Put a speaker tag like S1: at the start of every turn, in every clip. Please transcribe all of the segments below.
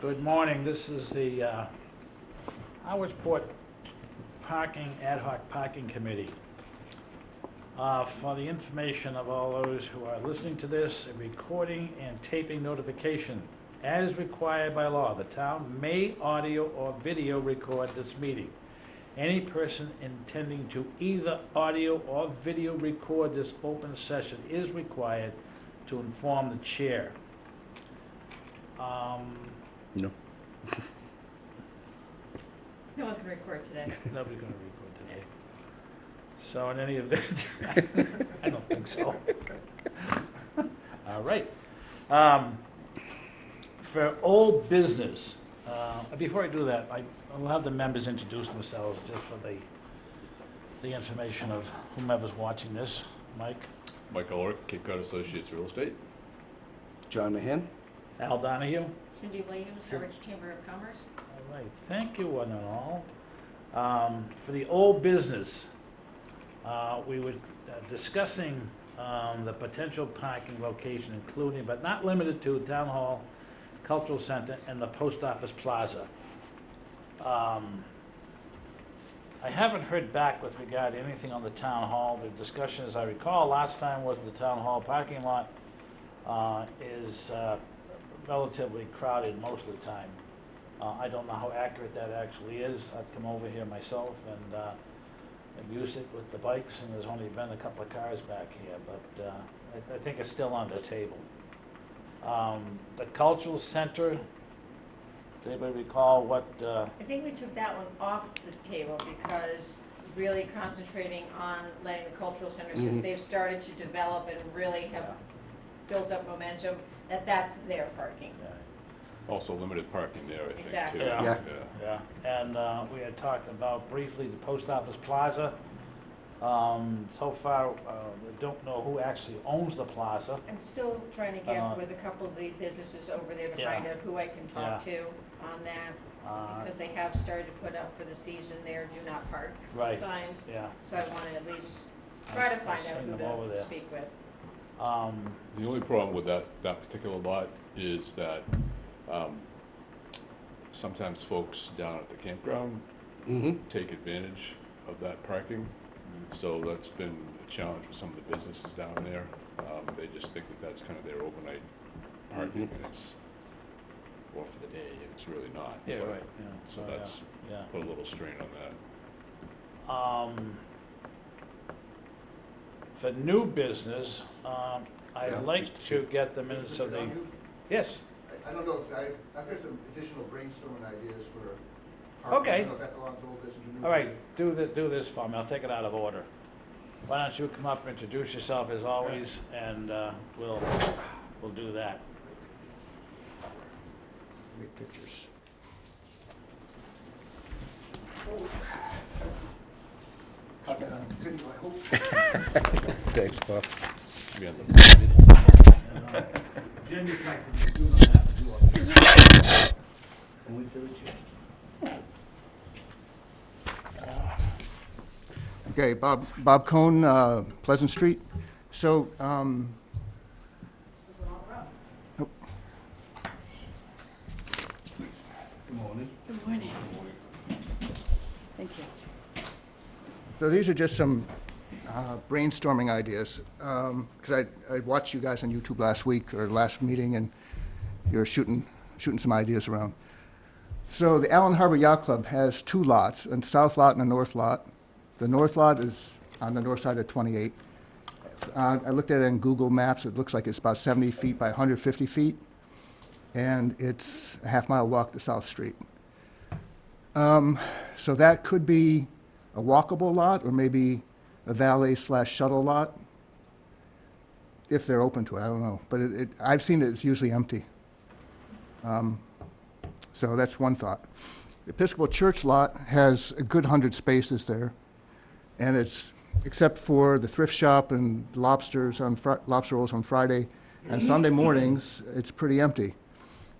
S1: Good morning. This is the Harwich Port Parking Ad Hoc Parking Committee. For the information of all those who are listening to this, a recording and taping notification, as required by law, the town may audio or video record this meeting. Any person intending to either audio or video record this open session is required to inform the chair.
S2: No.
S3: No one's going to record today.
S1: Nobody's going to record today. So in any event, I don't think so. All right. For old business, before I do that, I'll have the members introduce themselves just for the information of whomever's watching this. Mike?
S4: Mike Ulrich, Cape Cod Associates Real Estate.
S2: John Mahan?
S1: Al Donahue?
S3: Cindy Williams, Harwich Chamber of Commerce.
S1: All right, thank you one and all. For the old business, we were discussing the potential parking location, including but not limited to Town Hall, Cultural Center, and the Post Office Plaza. I haven't heard back with regard to anything on the Town Hall. The discussion, as I recall, last time was the Town Hall parking lot is relatively crowded most of the time. I don't know how accurate that actually is. I've come over here myself and I've used it with the bikes, and there's only been a couple of cars back here, but I think it's still on the table. The Cultural Center, does anybody recall what?
S3: I think we took that one off the table because really concentrating on letting the cultural center, since they've started to develop and really have built up momentum, that's their parking.
S4: Also limited parking there, I think,
S3: Exactly.
S4: too.
S1: Yeah. Yeah, and we had talked about briefly the Post Office Plaza. So far, we don't know who actually owns the plaza.
S3: I'm still trying to get with a couple of the businesses over there to find out who I can talk to on that, because they have started to put up for the season their do not park signs.
S1: Yeah.
S3: So I want to at least try to find out
S1: send
S3: who
S1: them over
S3: to
S1: there.
S3: speak with.
S4: The only problem with that particular lot is that sometimes folks down at the campground take advantage of that parking. So that's been a challenge for some of the businesses down there. They just think that that's kind of their overnight parking, and it's, or for the day, and it's really not.
S1: Yeah,
S4: But-
S1: right, yeah.
S4: So that's put a little strain on that.
S1: For new business, I'd like to get the minutes
S5: Mr.
S1: of the,
S5: Donahue?
S1: yes,
S5: I don't know if I've got some additional brainstorming ideas for parking.
S1: Okay.
S5: I don't know if that belongs to old business or new.
S1: all right, do this for me, I'll take it out of order. Why don't you come up, introduce yourself as always, and we'll do that.
S5: Make pictures. Got that on video, I hope.
S2: Thanks, Bob.
S4: Should be on the-
S1: Jen, you can do not have to do all this.
S5: Only to the chair. Okay, Bob Cohn, Pleasant Street. So, oh. Good morning.
S3: Good morning. Thank you.
S5: So these are just some brainstorming ideas, because I watched you guys on YouTube last week, or last meeting, and you're shooting some ideas around. So the Allen Harbor Yacht Club has two lots, a south lot and a north lot. The north lot is on the north side of 28. I looked at it in Google Maps. It looks like it's about 70 feet by 150 feet, and it's a half-mile walk to South Street. So that could be a walkable lot, or maybe a valet/shuttle lot, if they're open to it, I don't know. But I've seen it, it's usually empty. So that's one thought. The Episcopal Church lot has a good 100 spaces there, and it's, except for the thrift shop and lobster rolls on Friday and Sunday mornings, it's pretty empty.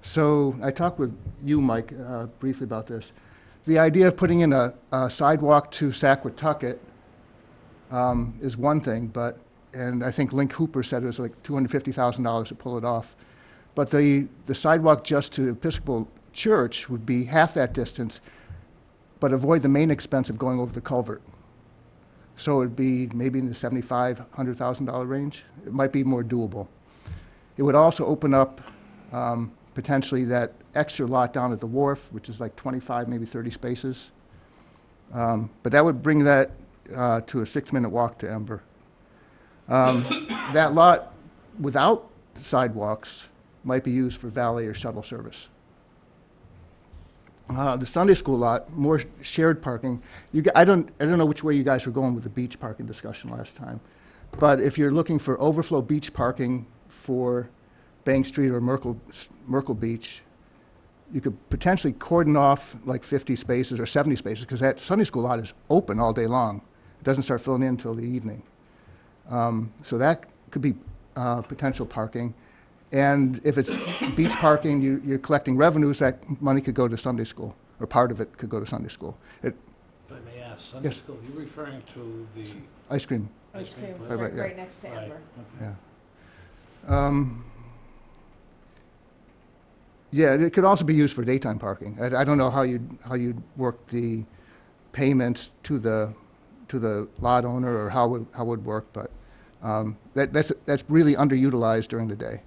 S5: So I talked with you, Mike, briefly about this. The idea of putting in a sidewalk to Saquatucket is one thing, and I think Link Hooper said it was like $250,000 to pull it off. But the sidewalk just to Episcopal church would be half that distance, but avoid the main expense of going over the culvert. So it'd be maybe in the $75,000-$100,000 range. It might be more doable. It would also open up potentially that extra lot down at the wharf, which is like 25, maybe 30 spaces. But that would bring that to a 6-minute walk to Ember. That lot without sidewalks might be used for valet or shuttle service. The Sunday school lot, more shared parking. I don't know which way you guys were going with the beach parking discussion last time, but if you're looking for overflow beach parking for Bank Street or Merkle Beach, you could potentially cordon off like 50 spaces or 70 spaces, because that Sunday school lot is open all day long. It doesn't start filling in until the evening. So that could be potential parking. And if it's beach parking, you're collecting revenues, that money could go to Sunday school, or part of it could go to Sunday school.
S1: If I may ask, Sunday
S5: Yes.
S1: school, you're referring to the
S5: Ice cream,
S3: Ice cream,
S1: place?
S5: Right, yeah.
S3: right next to
S1: Right,
S3: Ember.
S1: okay.
S5: yeah. Yeah, it could also be used for daytime parking. I don't know how you'd work the payments to the lot owner, or how it would work, but that's really underutilized during the day,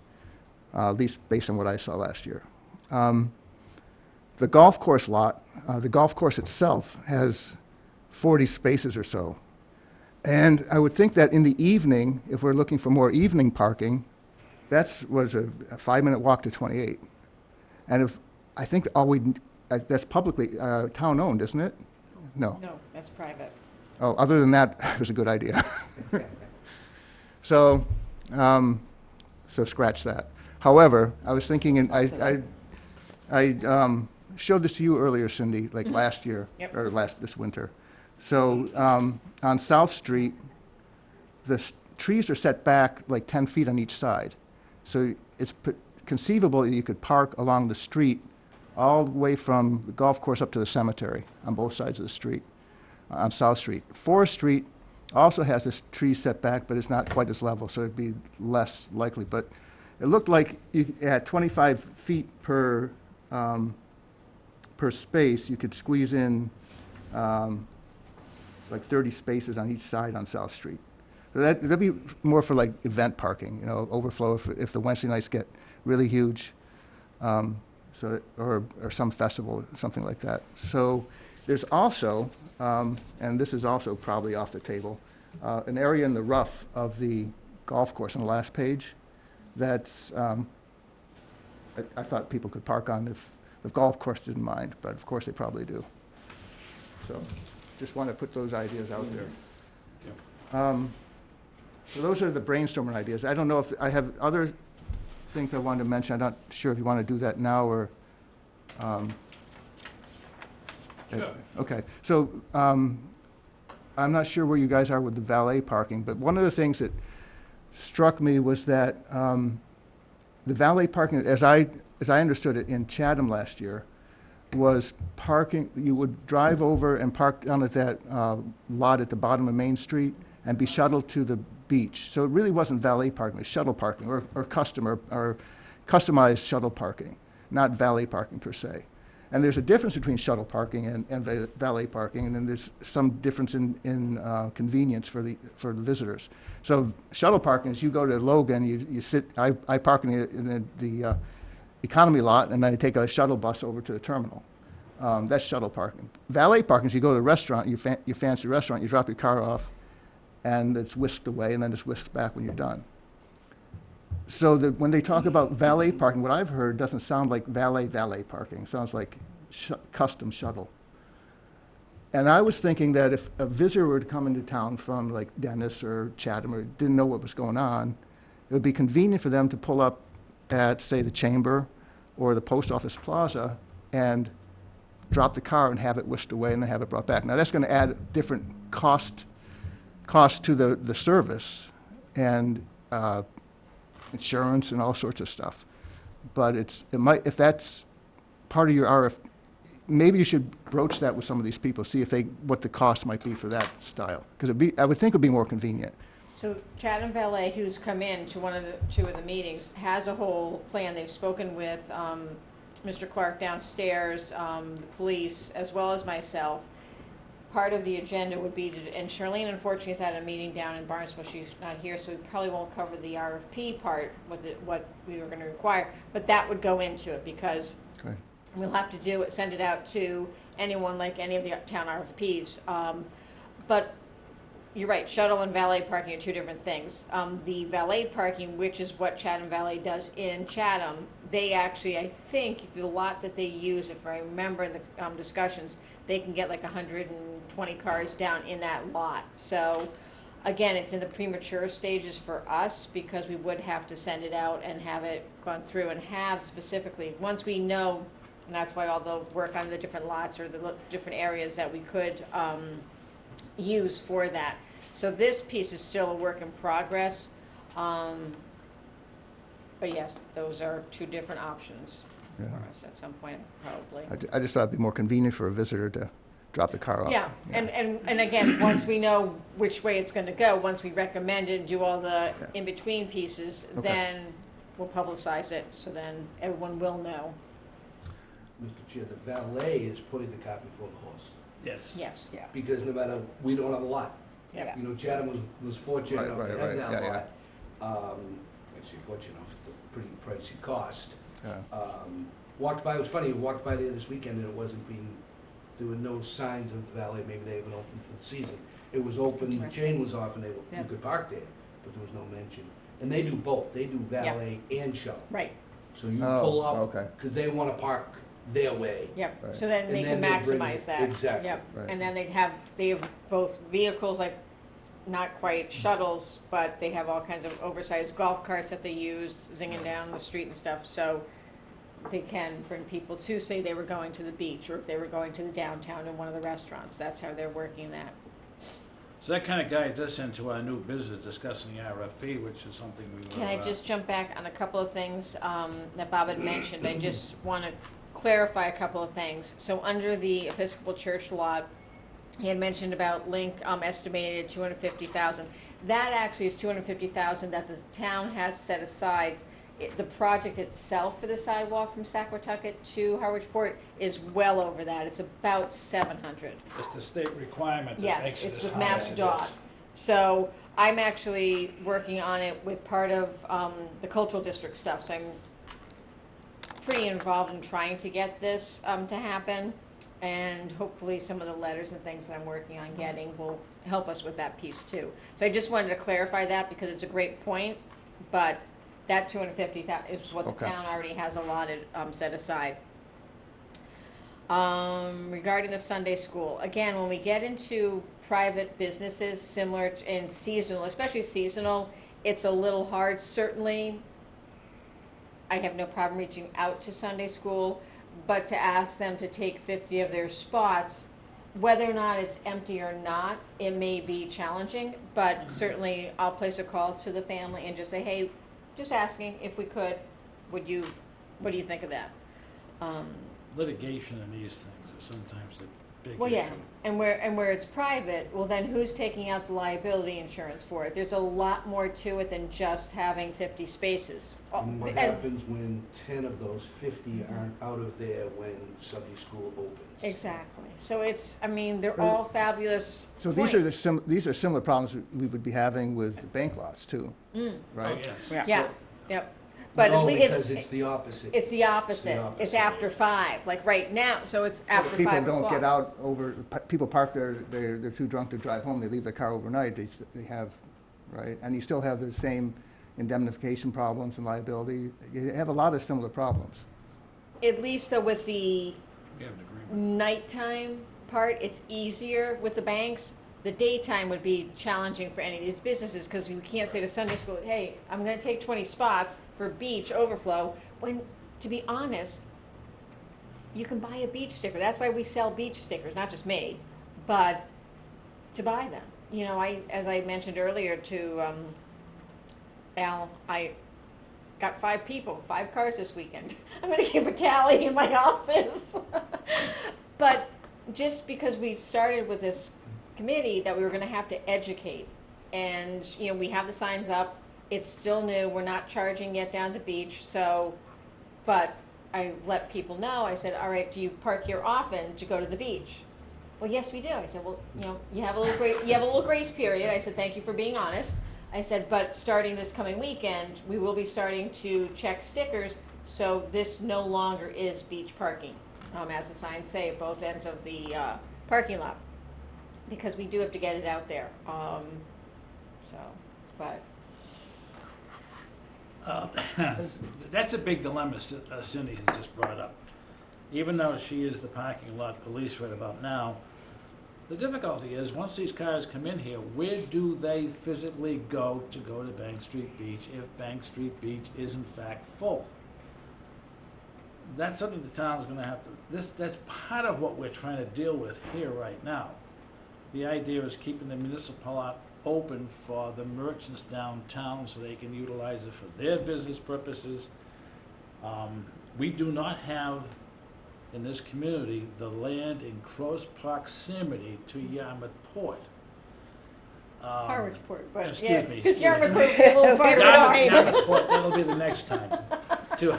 S5: at least based on what I saw last year. The golf course lot, the golf course itself has 40 spaces or so. And I would think that in the evening, if we're looking for more evening parking, that's was a 5-minute walk to 28. And if, I think that's publicly, town-owned, isn't it? No.
S3: No, that's private.
S5: Oh, other than that, it was a good idea. So, so scratch that. However, I was thinking, and I showed this to you earlier, Cindy, like last year,
S3: Yep.
S5: or this winter. So, on South Street, the trees are set back like 10 feet on each side. So it's conceivable that you could park along the street all the way from the golf course up to the cemetery on both sides of the street, on South Street. Forest Street also has this tree set back, but it's not quite as level, so it'd be less likely. But it looked like you had 25 feet per space. You could squeeze in like 30 spaces on each side on South Street. So that'd be more for like event parking, overflow if the Wednesday nights get really huge, or some festival, something like that. So there's also, and this is also probably off the table, an area in the rough of the golf course on the last page that's, I thought people could park on if the golf course didn't mind, but of course they probably do. So just want to put those ideas out there. So those are the brainstorming ideas. I don't know if I have other things I wanted to mention. I'm not sure if you want to do that now or.
S4: Sure.
S5: Okay, so I'm not sure where you guys are with the valet parking, but one of the things that struck me was that the valet parking, as I understood it in Chatham last year, was parking. You would drive over and park down at that lot at the bottom of Main Street and be shuttled to the beach. So it really wasn't valet parking, it was shuttle parking or customized shuttle parking, not valet parking per se. And there's a difference between shuttle parking and valet parking, and then there's some difference in convenience for the visitors. So shuttle parking is you go to Logan, you sit. I park in the economy lot, and then I take a shuttle bus over to the terminal. That's shuttle parking. Valet parking is you go to a restaurant, your fancy restaurant, you drop your car off, and it's whisked away, and then it's whisked back when you're done. So when they talk about valet parking, what I've heard doesn't sound like valet parking. It sounds like custom shuttle. And I was thinking that if a visitor were to come into town from like Dennis or Chatham or didn't know what was going on, it would be convenient for them to pull up at, say, the Chamber or the Post Office Plaza and drop the car and have it whisked away and then have it brought back. Now that's going to add different cost to the service and insurance and all sorts of stuff. But it might, if that's part of your RF, maybe you should broach that with some of these people, see if what the cost might be for that style. Because I would think it'd be more convenient.
S3: So Chatham Valet, who's come in to two of the meetings, has a whole plan. They've spoken with Mr. Clark downstairs, the police, as well as myself. Part of the agenda would be to, and Charlene unfortunately is at a meeting down in Barnstable, she's not here, so we probably won't cover the RFP part with it, what we were gonna require, but that would go into it, because
S5: Okay.
S3: we'll have to do it, send it out to anyone like any of the town RFPs. But you're right, shuttle and valet parking are two different things. The valet parking, which is what Chatham Valet does in Chatham, they actually, I think, the lot that they use, if I remember in the discussions, they can get like 120 cars down in that lot. So, again, it's in the premature stages for us, because we would have to send it out and have it gone through and have specifically, once we know, and that's why all the work on the different lots or the different areas that we could use for that. So this piece is still a work in progress. But yes, those are two different options
S5: Yeah.
S3: for us at some point, probably.
S5: I just thought it'd be more convenient for a visitor to drop the car off.
S3: Yeah, and again, once we know which way it's gonna go, once we recommend it and do all the
S5: Yeah.
S3: in-between pieces,
S5: Okay.
S3: then we'll publicize it, so then everyone will know.
S2: Mr. Chair, the valet is putting the cart before the horse,
S1: Yes.
S3: Yes.
S6: Yeah.
S2: because no matter, we don't have a lot.
S3: Yeah.
S2: You know, Chatham was fortunate enough to
S5: Right,
S2: have that
S5: yeah,
S2: lot. Actually fortunate enough, it's a pretty pricey cost.
S5: Yeah.
S2: Walked by, it was funny, walked by there this weekend and it wasn't being, there were no signs of the valet, maybe they haven't opened for the season. It was open, the
S3: Interesting.
S2: chain was off and you
S3: Yeah.
S2: could park there, but there was no mention. And they do both, they do valet and shuttle.
S3: Right,
S2: So you
S5: Oh,
S2: pull up,
S5: okay.
S2: because they wanna park their way.
S3: yep,
S5: Right.
S3: so then
S2: And
S3: they can
S2: then they'll bring
S3: maximize
S2: it-
S3: that.
S2: exactly.
S3: Yep,
S5: Right.
S3: and then they have both vehicles, like, not quite shuttles, but they have all kinds of oversized golf carts that they use, zinging down the street and stuff, so they can bring people to, say they were going to the beach, or if they were going to the downtown in one of the restaurants, that's how they're working that.
S1: So that kind of guides us into our new business, discussing the RFP, which is something we were.
S3: Can I just jump back on a couple of things that Bob had mentioned? I just want to clarify a couple of things. So under the Episcopal Church lot, he had mentioned about Link estimated 250,000. That actually is 250,000 that the town has set aside. The project itself for the sidewalk from Saquatucket to Harwich Port is well over that. It's about 700.
S1: It's the state requirement that
S3: Yes,
S1: makes it
S3: it's
S1: as
S3: with
S1: high
S3: Mass
S1: as it
S3: Dot.
S1: is.
S3: So I'm actually working on it with part of the cultural district stuff, so I'm pretty involved in trying to get this to happen. And hopefully some of the letters and things that I'm working on getting will help us with that piece too. So I just wanted to clarify that because it's a great point, but that 250,000 is what the
S5: Okay.
S3: town already has allotted, set aside. Regarding the Sunday school, again, when we get into private businesses similar to, in seasonal, especially seasonal, it's a little hard. Certainly, I have no problem reaching out to Sunday school, but to ask them to take 50 of their spots, whether or not it's empty or not, it may be challenging, but certainly I'll place a call to the family and just say, hey, just asking if we could, what do you think of that?
S1: Litigation in these things is sometimes the big issue.
S3: Well, yeah, and where it's private, well then who's taking out the liability insurance for it? There's a lot more to it than just having 50 spaces.
S2: And what
S3: And-
S2: happens when 10 of those 50 aren't out of there when Sunday school opens?
S3: Exactly, so it's, I mean, they're all fabulous
S5: So these are
S3: points.
S5: these are similar problems we would be having with the bank lots too,
S3: Mm,
S1: Oh,
S5: right?
S1: yes.
S3: yeah, yep, but
S2: No,
S3: at
S2: because
S3: least,
S2: it's the opposite.
S3: it's the opposite, it's
S2: opposite.
S3: after 5, like right now, so it's after 5
S5: People
S3: o'clock.
S5: don't get out over, people park there, they're too drunk to drive home, they leave their car overnight, they have, right? And you still have the same indemnification problems and liability. You have a lot of similar problems.
S3: At least though with the
S1: We have an agreement.
S3: nighttime part, it's easier with the banks. The daytime would be challenging for any of these businesses, because you can't say to Sunday school, hey, I'm gonna take 20 spots for beach overflow, when, to be honest, you can buy a beach sticker. That's why we sell beach stickers, not just me, but to buy them. You know, as I mentioned earlier to Al, I got 5 people, 5 cars this weekend. I'm gonna keep a tally in my office. But just because we started with this committee, that we were gonna have to educate. And, you know, we have the signs up, it's still new, we're not charging yet down at the beach, so, but I let people know, I said, all right, do you park here often to go to the beach? Well, yes, we do. I said, well, you have a little grace period. I said, thank you for being honest. I said, but starting this coming weekend, we will be starting to check stickers, so this no longer is beach parking, as the signs say at both ends of the parking lot, because we do have to get it out there. But
S1: That's a big dilemma Cindy has just brought up. Even though she is the parking lot police right about now, the difficulty is, once these cars come in here, where do they physically go to Bank Street Beach if Bank Street Beach is in fact full? That's something the town's gonna have to, that's part of what we're trying to deal with here right now. The idea is keeping the municipal lot open for the merchants downtown so they can utilize it for their business purposes. We do not have, in this community, the land in close proximity to Yarmouth Port.
S3: Harwich Port, but
S1: excuse
S3: yeah,
S1: me,
S3: because
S1: excuse
S3: Yarmouth
S1: me.
S3: Port is a little farther behind.
S1: Yarmouth Port, that'll be the next time, to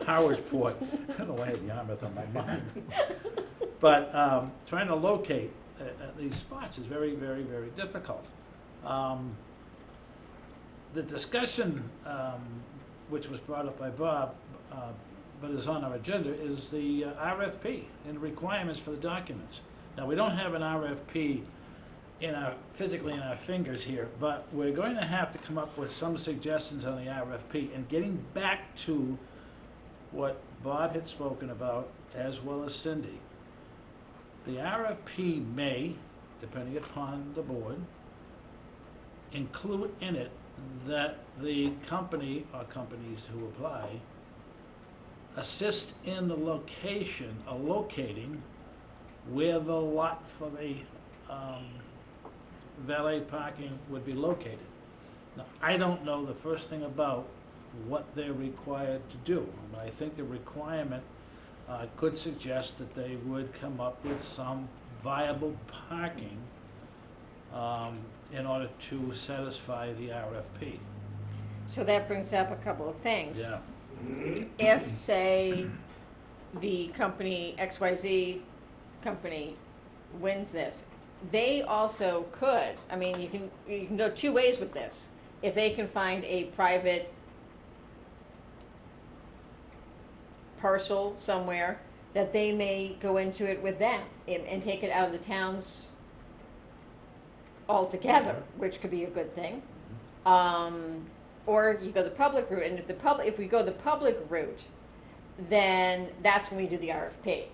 S1: Harwich Port. I don't know why I had Yarmouth on my mind. But trying to locate these spots is very, very, very difficult. The discussion, which was brought up by Bob, but is on our agenda, is the RFP and requirements for the documents. Now, we don't have an RFP physically in our fingers here, but we're going to have to come up with some suggestions on the RFP. And getting back to what Bob had spoken about, as well as Cindy, the RFP may, depending upon the board, include in it that the company or companies who apply assist in the location or locating where the lot for the valet parking would be located. Now, I don't know the first thing about what they're required to do, but I think the requirement could suggest that they would come up with some viable parking in order to satisfy the RFP.
S3: So that brings up a couple of things.
S1: Yeah.
S3: If, say, the company, XYZ company, wins this, they also could, I mean, you can go two ways with this. If they can find a private parcel somewhere, that they may go into it with them and take it out of the towns altogether, which could be a good thing. Or you go the public route, and if we go the public route, then that's when we do the RFP.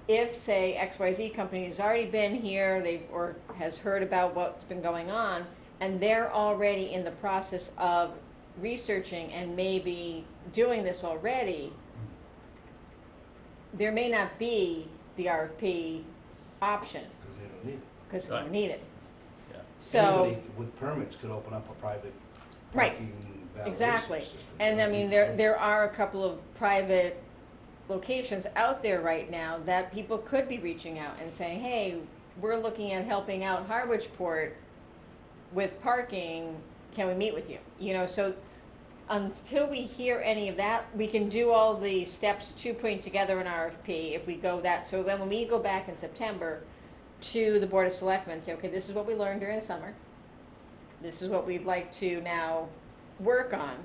S3: If, say, XYZ company has already been here, or has heard about what's been going on, and they're already in the process of researching and maybe doing this already, there may not be the RFP option,
S2: Because they don't need it.
S3: because they
S1: Right.
S3: don't need it.
S1: Yeah.
S3: So,
S2: Anybody with permits could open up a private
S3: Right.
S2: parking
S3: exactly.
S2: validation system.
S3: And I mean, there are a couple of private locations out there right now that people could be reaching out and saying, hey, we're looking at helping out Harwich Port with parking, can we meet with you? You know, so until we hear any of that, we can do all the steps to putting together an RFP if we go that. So then when we go back in September to the Board of Selectmen and say, okay, this is what we learned during the summer. This is what we'd like to now work on.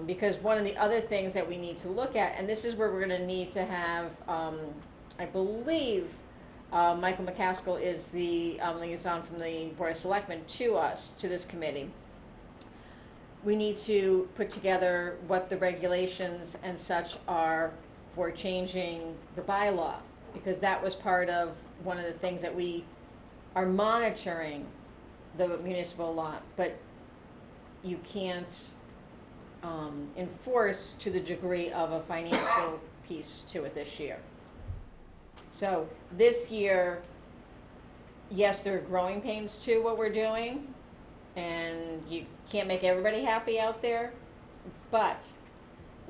S3: Because one of the other things that we need to look at, and this is where we're going to need to have, I believe, Michael McCaskill is the liaison from the Board of Selectmen to us, to this committee. We need to put together what the regulations and such are for changing the bylaw, because that was part of one of the things that we are monitoring the municipal lot, but you can't enforce to the degree of a financial piece to it this year. So this year, yes, there are growing pains to what we're doing, and you can't make everybody happy out there, but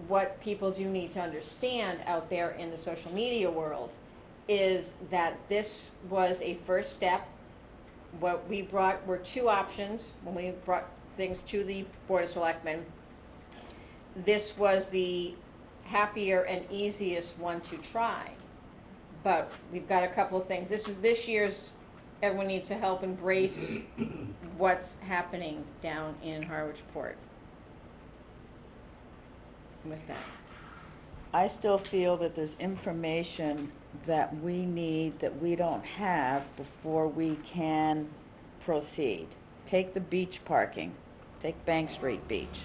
S3: what people do need to understand out there in the social media world is that this was a first step. What we brought were two options when we brought things to the Board of Selectmen. This was the happier and easiest one to try. But we've got a couple of things. This year's, everyone needs to help embrace what's happening down in Harwich Port. With that.
S6: I still feel that there's information that we need that we don't have before we can proceed. Take the beach parking, take Bank Street Beach.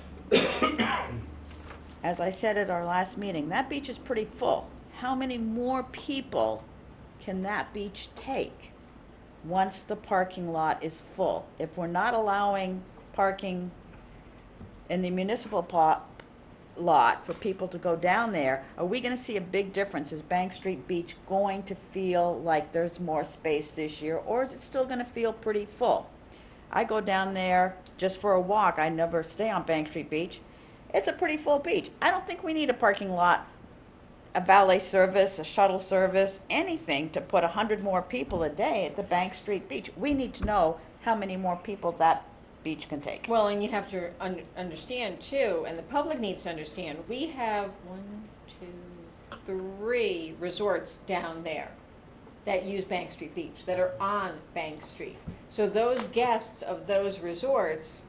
S6: As I said at our last meeting, that beach is pretty full. How many more people can that beach take once the parking lot is full? If we're not allowing parking in the municipal lot for people to go down there, are we gonna see a big difference? Is Bank Street Beach going to feel like there's more space this year, or is it still gonna feel pretty full? I go down there just for a walk. I never stay on Bank Street Beach. It's a pretty full beach. I don't think we need a parking lot, a valet service, a shuttle service, anything to put 100 more people a day at the Bank Street Beach. We need to know how many more people that beach can take.
S3: Well, and you have to understand too, and the public needs to understand, we have 3 resorts down there that use Bank Street Beach, that are on Bank Street. So those guests of those resorts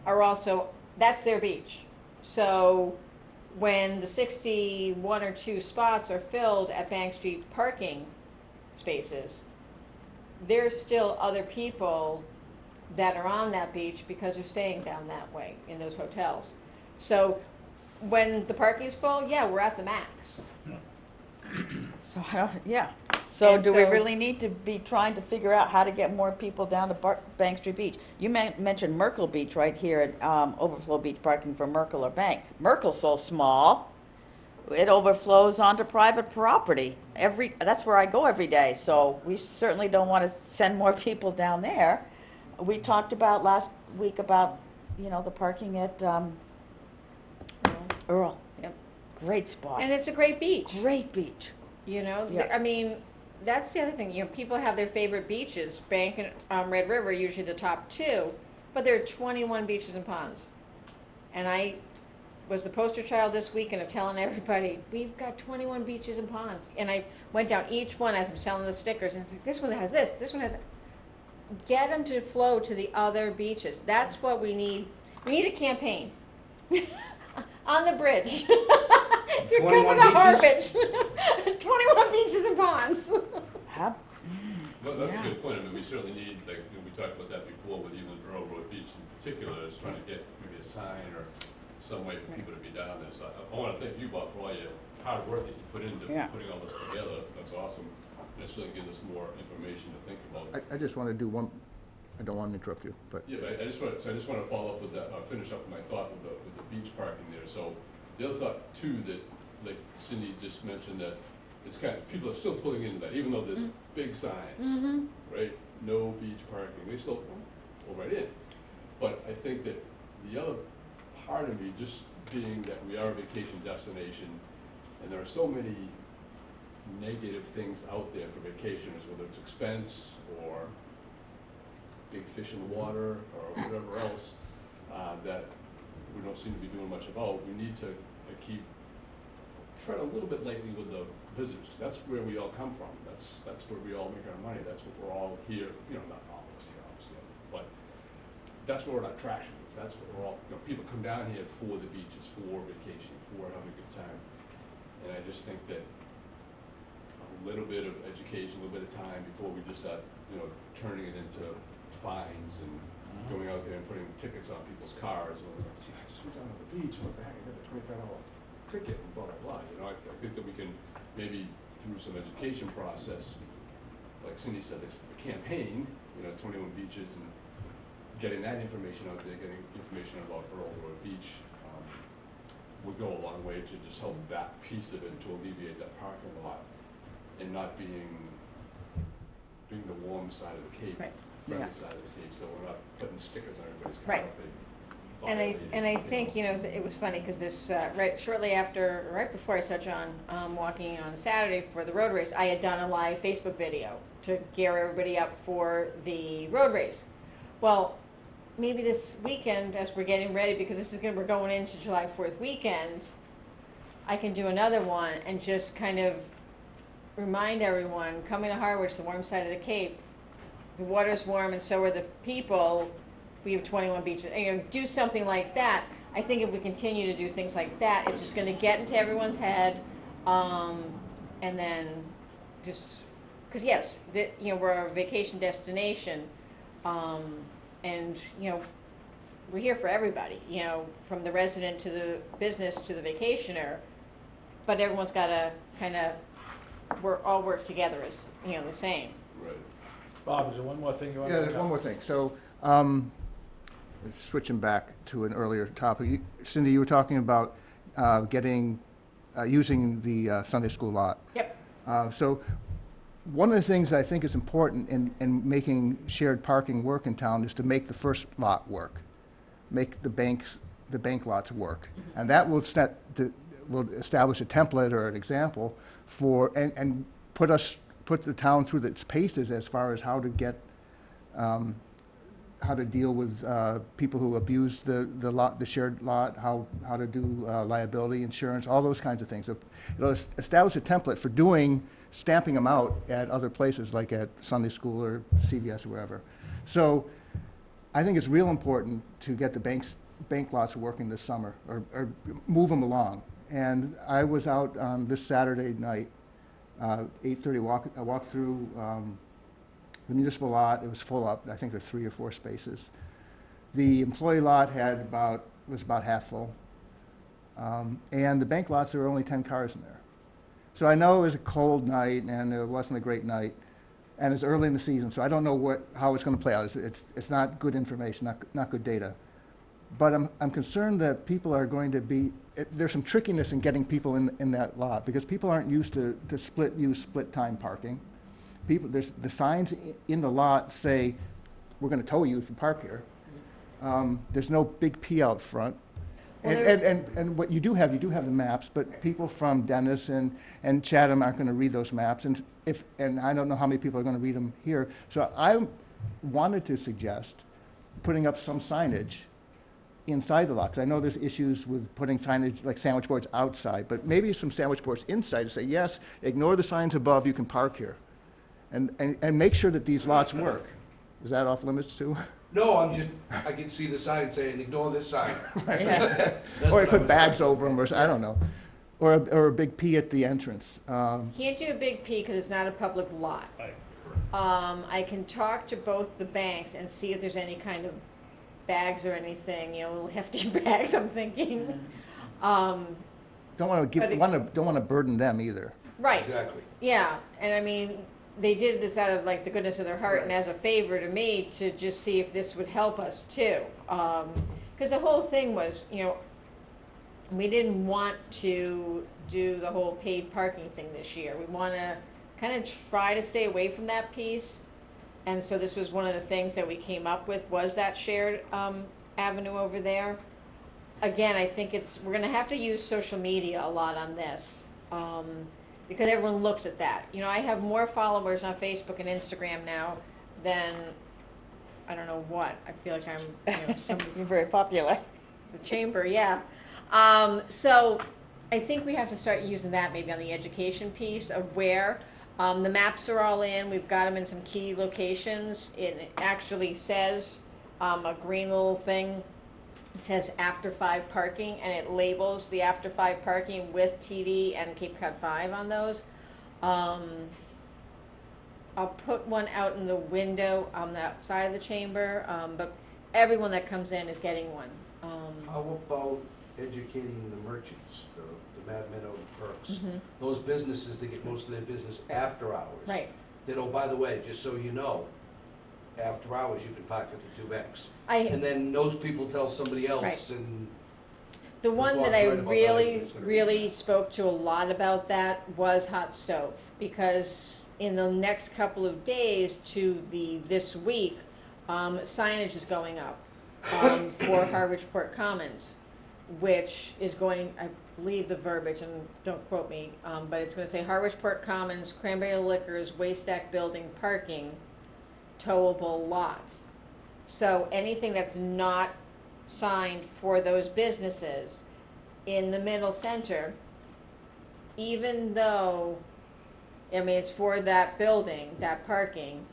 S3: are also, that's their beach. So when the 61 or 2 spots are filled at Bank Street parking spaces, there's still other people that are on that beach because they're staying down that way in those hotels. So when the parking is full, yeah, we're at the max.
S6: So, yeah. So
S3: And
S6: do we
S3: so-
S6: really need to be trying to figure out how to get more people down to Bank Street Beach? You mentioned Merkle Beach right here at Overflow Beach parking for Merkle or Bank. Merkle's so small, it overflows onto private property. That's where I go every day, so we certainly don't want to send more people down there. We talked about last week about, the parking at Earl.
S3: Yep.
S6: Great spot.
S3: And it's a great beach.
S6: Great beach. Yeah.
S3: I mean, that's the other thing, people have their favorite beaches. Bank and Red River are usually the top 2, but there are 21 beaches and ponds. And I was the poster child this weekend of telling everybody, we've got 21 beaches and ponds. And I went down each one as I'm selling the stickers, and it's like, this one has this one has that. Get them to flow to the other beaches. That's what we need. We need a campaign. On the bridge. If you're coming
S2: 21
S3: to
S2: beaches?
S3: Harwich, 21 beaches and ponds.
S6: How-
S4: Well, that's a
S6: Yeah.
S4: good point. I mean, we certainly need, like, we talked about that before with even Earl Road Beach in particular, is trying to get maybe a sign or some way for people to be down there. So I want to thank you, Bob, for all your hard work that you put into
S6: Yeah.
S4: putting all this together. That's awesome. It certainly gives us more information to think about.
S5: I just want to do one, I don't want to interrupt you, but
S4: Yeah, but I just want to follow up with that, finish up my thought with the beach parking there. So the other thought too, that, like Cindy just mentioned, that it's kind of, people are still pulling into that, even though there's big signs, right? No beach parking, they still pull right in. But I think that the other part of me, just being that we are a vacation destination, and there are so many negative things out there for vacationers, whether it's expense or big fish in the water or whatever else, that we don't seem to be doing much about. We need to keep tread a little bit lightly with the visitors. That's where we all come from. That's where we all make our money. That's what we're all here, not all of us here, obviously, but that's where our attraction is. That's what we're all, people come down here for the beaches, for vacation, for having a good time. And I just think that a little bit of education, a little bit of time before we just start, turning it into fines and going out there and putting tickets on people's cars. And we're like, gee, I just went down to the beach, what the heck, I got a $25 ticket and blah, blah, blah. I think that we can maybe through some education process, like Cindy said, this a campaign, 21 beaches and getting that information out there, getting information about Earl Road Beach, would go a long way to just help that piece of it, to alleviate that parking lot and not being the warm side of the Cape,
S3: Right.
S4: friendly
S6: Yeah.
S4: side of the Cape, so we're not putting stickers on everybody's car
S3: Right.
S4: if they
S3: And I think, it was funny, because this, right before I saw John walking on Saturday for the road race, I had done a live Facebook video to gear everybody up for the road race. Well, maybe this weekend, as we're getting ready, because we're going into July 4th weekend, I can do another one and just kind of remind everyone, coming to Harwich, the warm side of the Cape, the water's warm and so are the people. We have 21 beaches. You know, do something like that. I think if we continue to do things like that, it's just going to get into everyone's head, and then just because yes, you know, we're a vacation destination, and you know, we're here for everybody. You know, from the resident to the business to the vacationer, but everyone's got to kind of all work together as, you know, the same.
S4: Right.
S1: Bob, is there one more thing you want to
S5: Yeah,
S1: bring
S5: there's
S1: up?
S5: one more thing. So, switching back to an earlier topic, Cindy, you were talking about using the Sunday school lot.
S3: Yep.
S5: So, one of the things I think is important in making shared parking work in town is to make the first lot work, make the bank lots work, and that will will establish a template or an example for and put the town through its paces as far as how to get how to deal with people who abuse the shared lot, how to do liability insurance, all those kinds of things. So it'll establish a template for stamping them out at other places like at Sunday school or CVS or wherever. So I think it's real important to get the bank lots working this summer or move them along. And I was out on this Saturday night, 8:30. I walked through the municipal lot. It was full up. I think there were 3 or 4 spaces. The employee lot was about half full, and the bank lots, there were only 10 cars in there. So I know it was a cold night and it wasn't a great night, and it's early in the season, so I don't know how it's going to play out. It's not good information, not good data. But I'm concerned that people are going to be, there's some trickiness in getting people in that lot because people aren't used to split time parking. The signs in the lot say, we're going to tow you if you park here. There's no big P out front.
S3: Well,
S5: And what you do have the maps, but people from Dennis and Chatham aren't going to read those maps. And I don't know how many people are going to read them here. So I wanted to suggest putting up some signage inside the lot. 'Cause I know there's issues with putting signage like sandwich boards outside, but maybe some sandwich boards inside to say, yes, ignore the signs above, you can park here. And make sure that these lots work. Is that off limits too?
S2: No, I can see the sign saying, ignore this sign.
S3: Yeah.
S2: That's
S5: Or
S2: what I
S5: put
S2: was
S5: bags
S2: talking
S5: over them, or I don't know. Or a big P at the entrance.
S3: Can't do a big P because it's not a public lot.
S1: Right.
S3: I can talk to both the banks and see if there's any kind of bags or anything, you know, little hefty bags, I'm thinking.
S5: Don't want to burden them either.
S3: Right,
S2: Exactly.
S3: yeah, and I mean, they did this out of like the goodness of their heart and
S2: Right.
S3: as a favor to me to just see if this would help us too. Because the whole thing was, you know, we didn't want to do the whole paid parking thing this year. We want to kind of try to stay away from that piece. And so this was one of the things that we came up with, was that shared avenue over there. Again, I think we're going to have to use social media a lot on this, because everyone looks at that. You know, I have more followers on Facebook and Instagram now than, I don't know what. I feel like I'm, you know,
S6: You're very popular.
S3: the chamber, yeah. So I think we have to start using that maybe on the education piece of where. The maps are all in. We've got them in some key locations. It actually says, a green little thing, it says after 5 parking, and it labels the after 5 parking with TD and Cape Cod 5 on those. I'll put one out in the window on the outside of the chamber, but everyone that comes in is getting one.
S2: How about educating the merchants, the Mad Meadow Perks?
S3: Mhm.
S2: Those businesses that get most of their business after hours.
S3: Right.
S2: That, oh, by the way, just so you know, after hours, you can park at the 2X.
S3: I,
S2: And then those people tell somebody else,
S3: Right.
S2: and
S3: The one
S2: walk
S3: that I
S2: right about that,
S3: really,
S2: it's gonna be
S3: really
S2: bad.
S3: spoke to a lot about that was hot stove, because in the next couple of days to this week, signage is going up for Harwich Port Commons, which is going, I believe the verbiage, and don't quote me, but it's gonna say Harwich Port Commons, Cranberry Liquors, Waste Building Parking, towable lot. So anything that's not signed for those businesses in the middle center even though, I mean, it's for that building, that parking,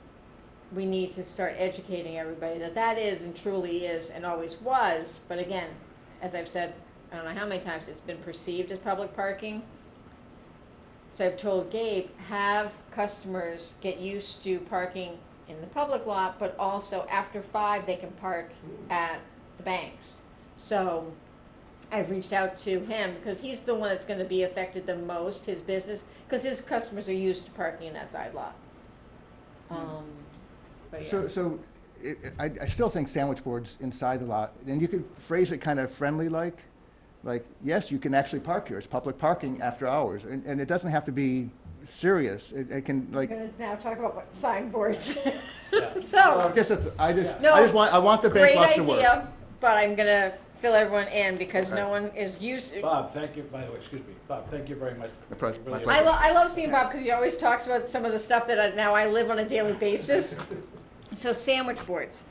S3: we need to start educating everybody that that is and truly is and always was, but again, as I've said, I don't know how many times, it's been perceived as public parking. So I've told Gabe, have customers get used to parking in the public lot, but also after 5, they can park at the banks. So I've reached out to him, because he's the one that's gonna be affected the most, his business, because his customers are used to parking in that side lot. But yeah.
S5: So I still think sandwich boards inside the lot, and you could phrase it kind of friendly-like, like, yes, you can actually park here, it's public parking after hours, and it doesn't have to be serious, it can,
S3: We're
S5: like,
S3: gonna now talk about what signboards.
S1: Yeah.
S3: So,
S5: I want the bank
S3: great
S5: lots to work.
S3: idea, but I'm gonna fill everyone in because no one is used.
S1: Bob, thank you, by the way, excuse me, Bob, thank you very much.
S5: My pleasure.
S1: Really
S5: My pleasure.
S3: I love seeing Bob because he always talks about some of the stuff that now I live on a daily basis. So sandwich boards.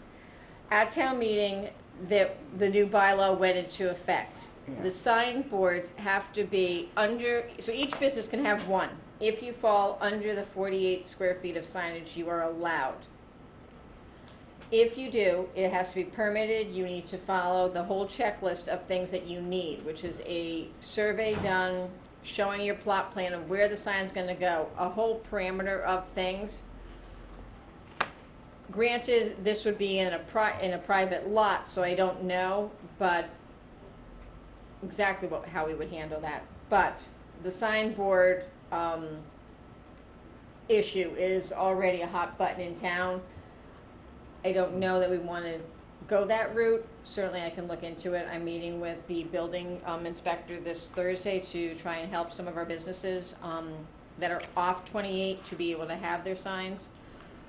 S3: At town meeting, the new bylaw went into effect. The signboards have to be under, so each business can have one. If you fall under the 48 square feet of signage, you are allowed. If you do, it has to be permitted, you need to follow the whole checklist of things that you need, which is a survey done, showing your plot plan of where the sign's gonna go, a whole parameter of things. Granted, this would be in a private lot, so I don't know, but exactly how we would handle that. But the signboard, issue is already a hot button in town. I don't know that we want to go that route. Certainly I can look into it. I'm meeting with the building inspector this Thursday to try and help some of our businesses that are off 28 to be able to have their signs.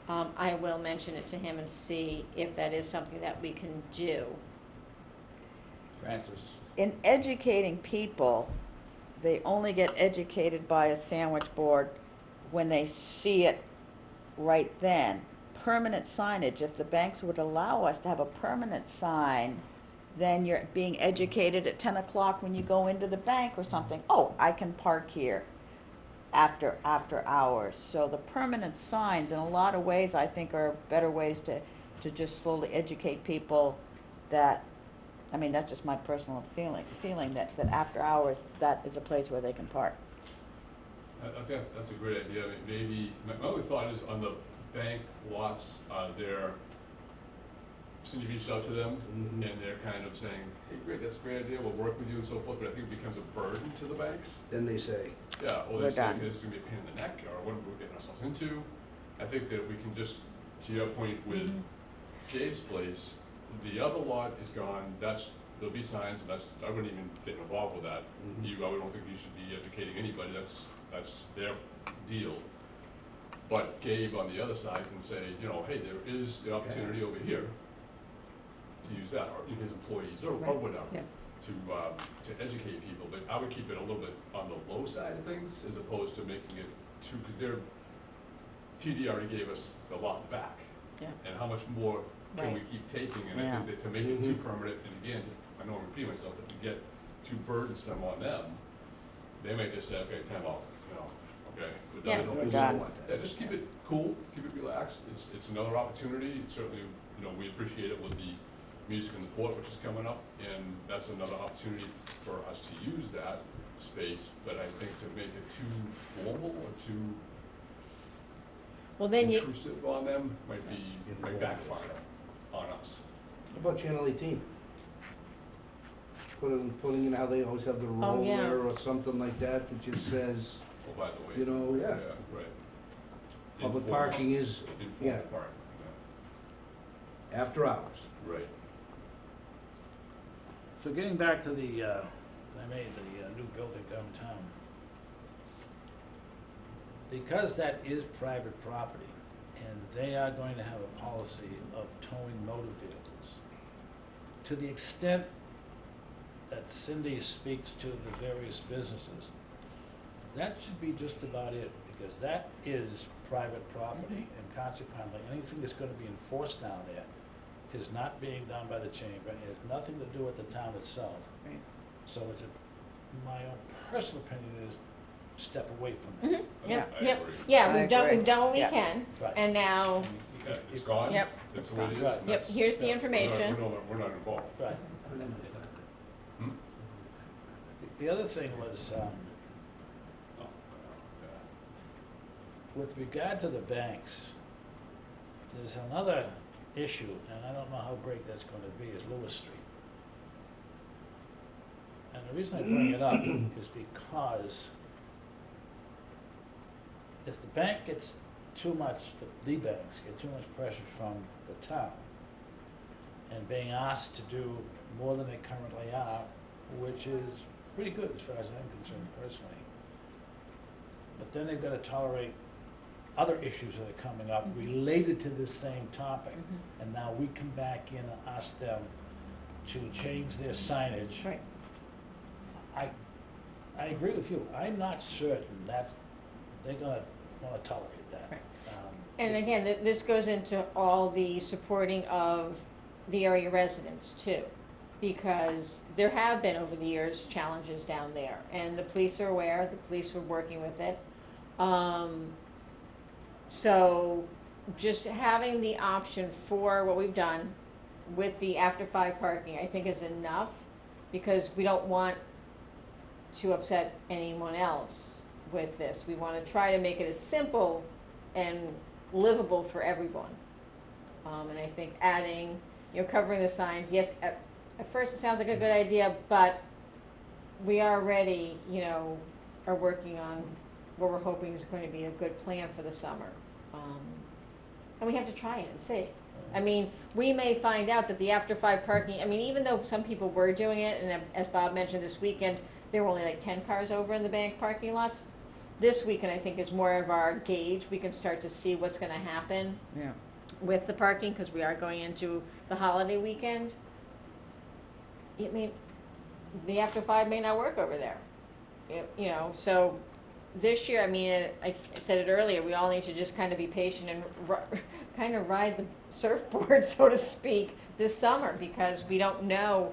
S3: I will mention it to him and see if that is something that we can do.
S1: Francis.
S6: In educating people, they only get educated by a sandwich board when they see it right then. Permanent signage, if the banks would allow us to have a permanent sign, then you're being educated at 10 o'clock when you go into the bank or something. Oh, I can park here after hours. So the permanent signs, in a lot of ways, I think are better ways to just slowly educate people that, I mean, that's just my personal feeling that after hours, that is a place where they can park.
S4: I think that's a great idea. I mean, maybe, my only thought is on the bank lots, since you reached out to them,
S2: Mhm.
S4: and they're kind of saying, hey, great, that's a great idea, we'll work with you and so forth, but I think it becomes a burden to the banks.
S2: Then they say,
S4: Yeah, or
S6: We're
S4: they say,
S6: done.
S4: this is gonna be a pain in the neck, or what are we getting ourselves into? I think that we can just, to your point with Gabe's place, the other lot is gone, there'll be signs, and I wouldn't even get involved with that.
S2: Mhm.
S4: I don't think you should be educating anybody, that's their deal. But Gabe on the other side can say, hey, there is the opportunity over here to use that, or his employees, or whatever,
S3: Yeah.
S4: to educate people, but I would keep it a little bit on the low side of things, as opposed to making it too, because TD already gave us the lot back.
S3: Yeah.
S4: And how much more can we
S3: Right.
S4: keep taking, and I
S6: Yeah.
S4: think that to make it too
S2: Mhm.
S4: permanent, and again, I know I'm repeating myself, but to get too burdensome on them, they may just say, okay, time out, okay, we're
S3: Yeah.
S4: done.
S2: don't
S6: We're
S2: we
S6: done.
S2: don't want
S4: Yeah,
S2: that.
S4: just keep it cool, keep it relaxed, it's another opportunity, certainly, we appreciate it with the music in the port, which is coming up, and that's another opportunity for us to use that space, but I think to make it too formal or too
S3: Well, then you,
S4: intrusive on them might backfire on us.
S2: How about Channel 18? Putting in how they always have the
S3: Oh, yeah.
S2: roller or something like that that just says,
S4: Oh, by the way.
S2: yeah,
S4: Right.
S2: public
S4: Informal-
S2: parking is
S4: Informal
S2: yeah.
S4: parking,
S2: after hours.
S4: right.
S1: So getting back to the new building downtown. Because that is private property, and they are going to have a policy of towing motor vehicles, to the extent that Cindy speaks to the various businesses, that should be just about it, because that is private property, and consequently, anything that's gonna be enforced down there is not being done by the chamber, it has nothing to do with the town itself.
S6: Right.
S1: So my own personal opinion is, step away from that.
S3: Yep,
S4: I
S3: yep,
S4: agree.
S3: yeah,
S6: I agree.
S3: we've done what we
S6: Yeah.
S3: can,
S1: Right.
S3: and now,
S4: Yeah, it's gone.
S3: Yep.
S4: That's the way it is.
S1: Right.
S4: and
S3: yep,
S4: that's-
S3: here's the
S1: yeah,
S3: information.
S4: We're not involved.
S1: Right.
S4: Hmm?
S1: The other thing was,
S4: Oh, yeah.
S1: with regard to the banks, there's another issue, and I don't know how great that's gonna be, is Lewis Street. And the reason I bring it up is because if the bank gets too much, the banks get too much pressure from the town, and being asked to do more than they currently are, which is pretty good as far as I'm concerned personally. But then they've gotta tolerate other issues that are coming up related to this same topic.
S3: Mhm.
S1: And now we come back in and ask them to change their signage.
S3: Right.
S1: I agree with you. I'm not certain that they're gonna wanna tolerate that.
S3: Right.
S1: Um,
S3: And again, this goes into all the supporting of the area residents too, because there have been over the years challenges down there, and the police are aware, the police are working with it. So just having the option for what we've done with the after 5 parking, I think is enough, because we don't want to upset anyone else with this. We want to try to make it as simple and livable for everyone. And I think adding, covering the signs, yes, at first it sounds like a good idea, but we already, are working on what we're hoping is going to be a good plan for the summer. And we have to try it and see. I mean, we may find out that the after 5 parking, even though some people were doing it, and as Bob mentioned this weekend, there were only like 10 cars over in the bank parking lots. This weekend, I think, is more of our gauge. We can start to see what's gonna happen
S6: Yeah.
S3: with the parking, because we are going into the holiday weekend. The after 5 may not work over there. So this year, I said it earlier, we all need to just kind of be patient and kind of ride the surfboard, so to speak, this summer, because we don't know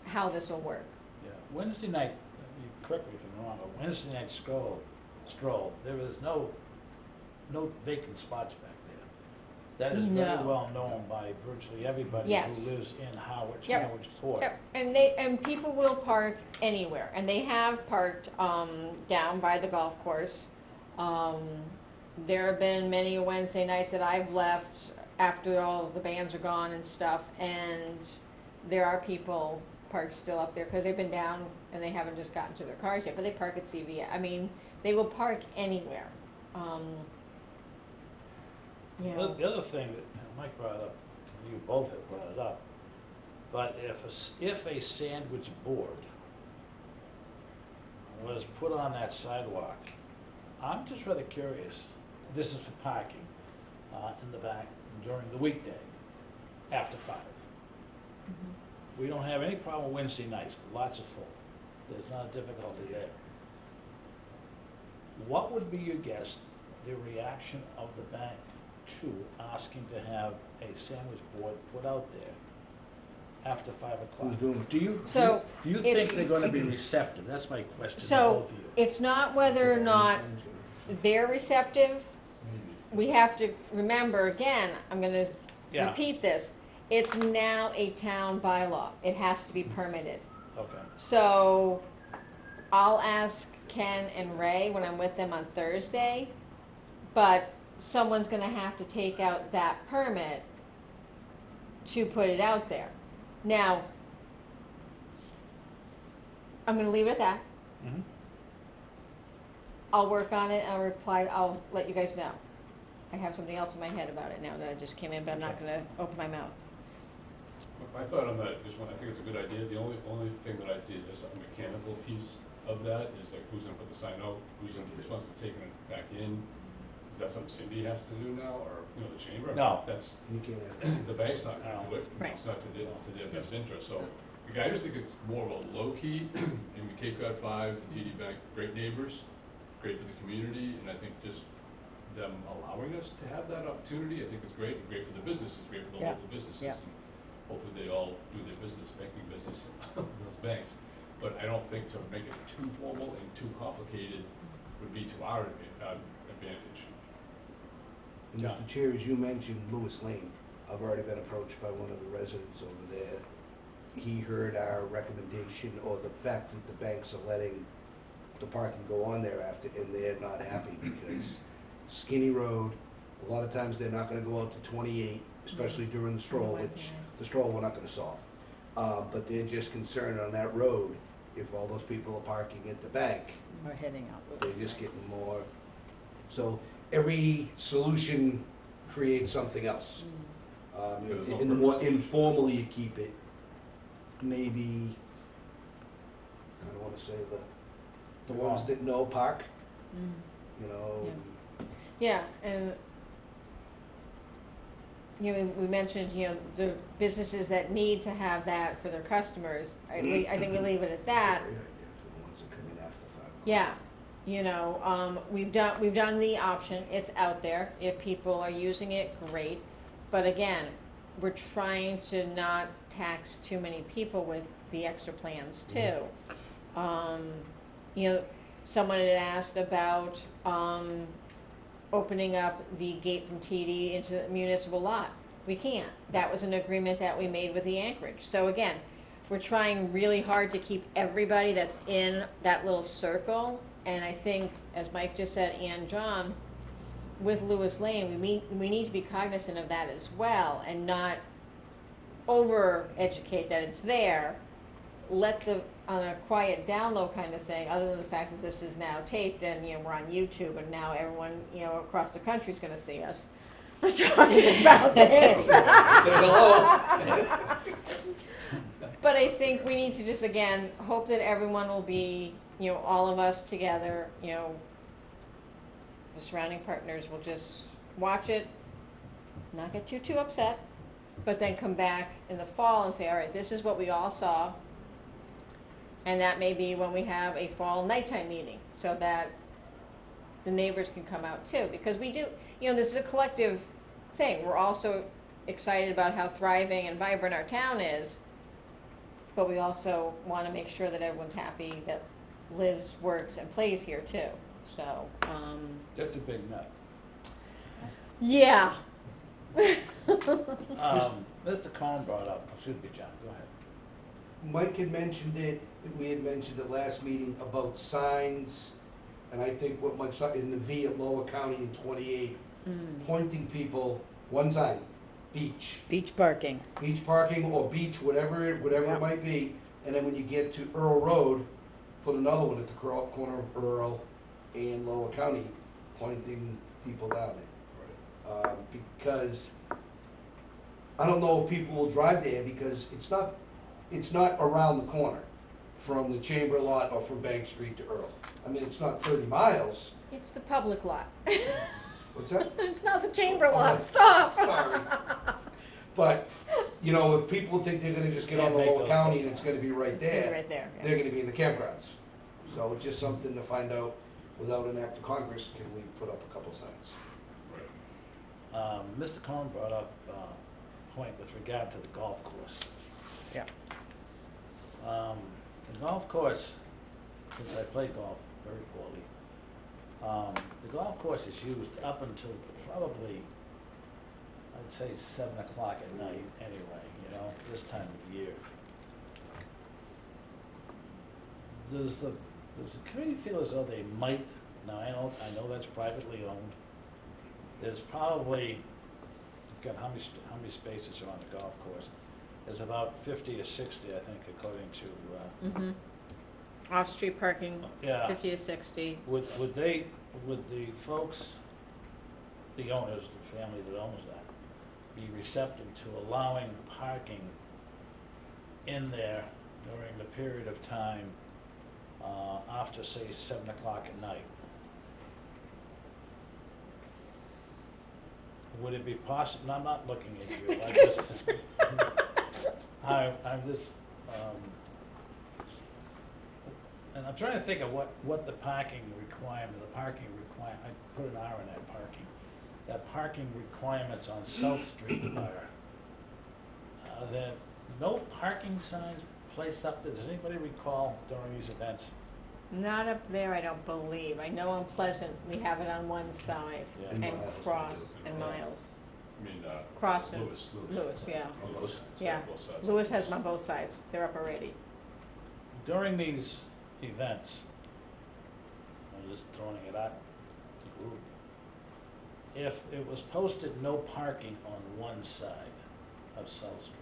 S3: how this will work.
S1: Yeah, Wednesday night, you correct me if I'm wrong, but Wednesday night stroll, there is no vacant spots back there. That is very
S3: No.
S1: well known by virtually everybody
S3: Yes.
S1: who lives in Harwich,
S3: Yep.
S1: Harwich Port.
S3: Yep, and people will park anywhere, and they have parked, down by the golf course. There have been many a Wednesday night that I've left after all the bands are gone and stuff, and there are people parked still up there, because they've been down and they haven't just gotten to their cars yet, but they park at CVS. They will park anywhere.
S1: The other thing that Mike brought up, and you both have brought it up, but if a sandwich board was put on that sidewalk, I'm just rather curious, this is for parking, in the back during the weekday, after 5. We don't have any problem Wednesday nights, the lots are full, there's not a difficulty there. What would be your guess, the reaction of the bank to asking to have a sandwich board put out there after 5 o'clock?
S2: Who's doing it? Do you?
S3: So,
S1: Do you
S3: It's-
S1: think they're gonna be receptive? That's my question to
S3: So,
S1: both of you.
S3: it's not whether or not they're receptive. We have to remember, again, I'm gonna
S1: Yeah.
S3: repeat this, it's now a town bylaw. It has to be permitted.
S1: Okay,
S3: So I'll ask Ken and Ray when I'm with them on Thursday, but someone's gonna have to take out that permit to put it out there. Now, I'm gonna leave it at that.
S1: Mhm.
S3: I'll work on it, I'll let you guys know. I have something else in my head about it now that just came in, but I'm not gonna open my mouth.
S4: My thought on that, I think it's a good idea. The only thing that I see is just a mechanical piece of that, is like who's gonna put the sign out, who's gonna be responsible for taking it back in? Is that something Cindy has to do now, or, the chamber?
S1: No.
S4: That's,
S2: You can't ask that.
S4: the bank's not gonna do it.
S3: Right.
S4: It's not to their best interest, so, I just think it's more of a low key, and Cape Cod 5 and TD Bank, great neighbors, great for the community, and I think just them allowing us to have that opportunity, I think is great, and great for the businesses, great for the
S6: Yeah.
S4: local businesses.
S6: Yeah.
S4: And hopefully they all do their business, banking business, those banks. but I don't think to make it too formal and too complicated would be to our advantage.
S2: And
S1: Yeah.
S2: Mr. Chair, as you mentioned, Lewis Lane, I've already been approached by one of the residents over there. He heard our recommendation, or the fact that the banks are letting the parking go on there after, and they're not happy because Skinny Road, a lot of times they're not gonna go out to 28, especially during the stroll, which the stroll we're not gonna solve. But they're just concerned on that road, if all those people are parking at the bank,
S6: We're heading out.
S2: they're just getting more. So every solution creates something else. And the more informal you keep it, maybe, I don't wanna say the ones that know park, you know.
S3: Yeah, and, you know, we mentioned, you know, the businesses that need to have that for their customers. I think we leave it at that.
S2: It's a great idea for the ones that come in after 5 o'clock.
S3: Yeah, you know, we've done the option, it's out there, if people are using it, great. But again, we're trying to not tax too many people with the extra plans too. You know, someone had asked about, opening up the gate from TD into the municipal lot. We can't, that was an agreement that we made with the Anchorage. So again, we're trying really hard to keep everybody that's in that little circle. And I think, as Mike just said, and John, with Lewis Lane, we need to be cognizant of that as well, and not over-educate that it's there. Let the, on a quiet down low kind of thing, other than the fact that this is now taped and, you know, we're on YouTube and now everyone, you know, across the country is gonna see us talking about this.
S2: Say hello.
S3: But I think we need to just, again, hope that everyone will be, you know, all of us together, you know, the surrounding partners will just watch it, not get too upset, but then come back in the fall and say, all right, this is what we all saw. And that may be when we have a fall nighttime meeting, so that the neighbors can come out too. Because we do, you know, this is a collective thing. We're also excited about how thriving and vibrant our town is, but we also want to make sure that everyone's happy that lives, works, and plays here too. So,
S1: That's a big nut.
S3: yeah.
S1: Mr. Cohen brought up, excuse me, John, go ahead.
S2: Mike had mentioned it, we had mentioned it last meeting about signs, and I think what Mike saw in the V at Lower County in 28, pointing people, one sign, beach.
S6: Beach parking.
S2: Beach parking or beach, whatever
S6: Yeah.
S2: it might be, and then when you get to Earl Road, put another one at the corner of Earl and Lower County, pointing people down there. Because I don't know if people will drive there, because it's not around the corner from the Chamber lot or from Bank Street to Earl. I mean, it's not 30 miles.
S3: It's the public lot.
S2: What's that?
S3: It's not the chamber
S2: Oh,
S3: lot, stop.
S2: Sorry. But, you know, if people think they're gonna just get on the
S1: Can't make
S2: Lower
S1: those
S2: County and
S1: things.
S2: it's gonna be right
S3: It's gonna be
S2: there,
S3: right there, yeah.
S2: they're gonna be in the campgrounds. So it's just something to find out, without an act of Congress, can we put up a couple signs?
S1: Mr. Cohen brought up a point with regard to the golf course.
S6: Yeah.
S1: The golf course, since I play golf very poorly, the golf course is used up until probably, I'd say 7 o'clock at night anyway, you know, this time of year. Does the committee feel as though they might, now I know that's privately owned, there's probably, God, how many spaces are on the golf course? There's about 50 or 60, I think, according to,
S3: Off-street parking,
S1: yeah.
S3: 50 to 60.
S1: Would the folks, the owners, the family that owns that, be receptive to allowing parking in there during the period of time after, say, 7 o'clock at night? Would it be possible, I'm not looking at you, I'm just, and I'm trying to think of what the parking requirement, I put an R in that parking requirements on South Street are there no parking signs placed up there, does anybody recall during these events?
S3: Not up there, I don't believe. I know on Pleasant, we have it on one side,
S1: Yeah.
S3: and
S2: Miles,
S3: Cross,
S2: we do.
S3: and Miles.
S4: I mean,
S3: Cross and
S4: Lewis.
S3: Lewis, yeah.
S2: On both sides.
S3: Yeah.
S4: Both sides.
S3: Lewis has them on both sides. They're up already.
S1: During these events, I'm just throwing it out to the group, if it was posted no parking on one side of South Street,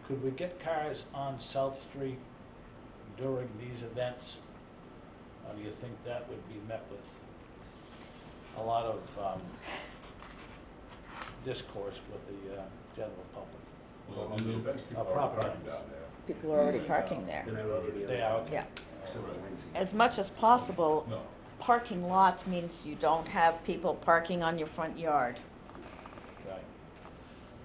S1: could we get cars on South Street during these events? Or do you think that would be met with a lot of discourse with the general public?
S4: Well, in the events, people
S1: Oh,
S4: are
S1: property
S4: parking
S1: owners.
S4: down there.
S6: People are already parking there.
S2: Then I wrote it the other
S1: They are,
S2: time.
S1: okay.
S6: Yeah.
S2: Except for Wednesday.
S6: As much as possible,
S4: No.
S6: parking lots means you don't have people parking on your front yard.
S1: Right.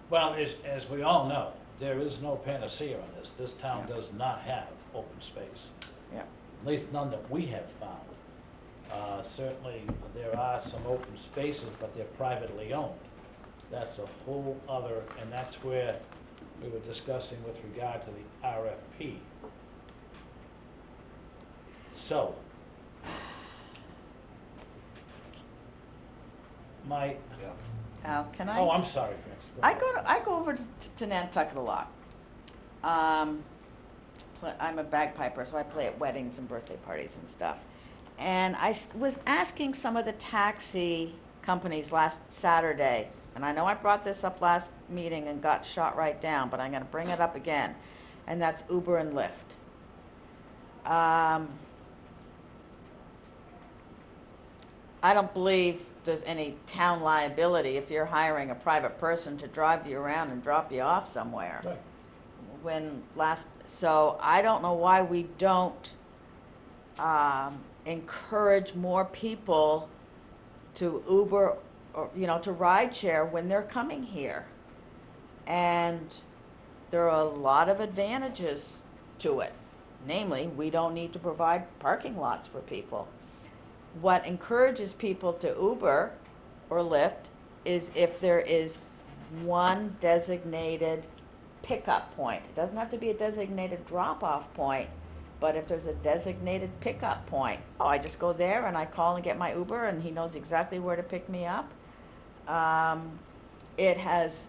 S1: Well, as we all know, there is no panacea on this. This town does not have open space.
S6: Yeah.
S1: At least none that we have found. Certainly, there are some open spaces, but they're privately owned. That's a whole other, and that's where we were discussing with regard to the RFP. So, my,
S2: Yeah.
S6: Al, can I?
S1: oh, I'm sorry, Francis. Go ahead.
S6: I go over to Nantucket a lot. I'm a bagpiper, so I play at weddings and birthday parties and stuff. And I was asking some of the taxi companies last Saturday, and I know I brought this up last meeting and got shot right down, but I'm gonna bring it up again, and that's Uber and Lyft. I don't believe there's any town liability if you're hiring a private person to drive you around and drop you off somewhere.
S1: Right.
S6: So I don't know why we don't encourage more people to Uber or, to ride share when they're coming here. And there are a lot of advantages to it. Namely, we don't need to provide parking lots for people. What encourages people to Uber or Lyft is if there is one designated pickup point. It doesn't have to be a designated drop-off point, but if there's a designated pickup point, I just go there and I call and get my Uber and he knows exactly where to pick me up. It has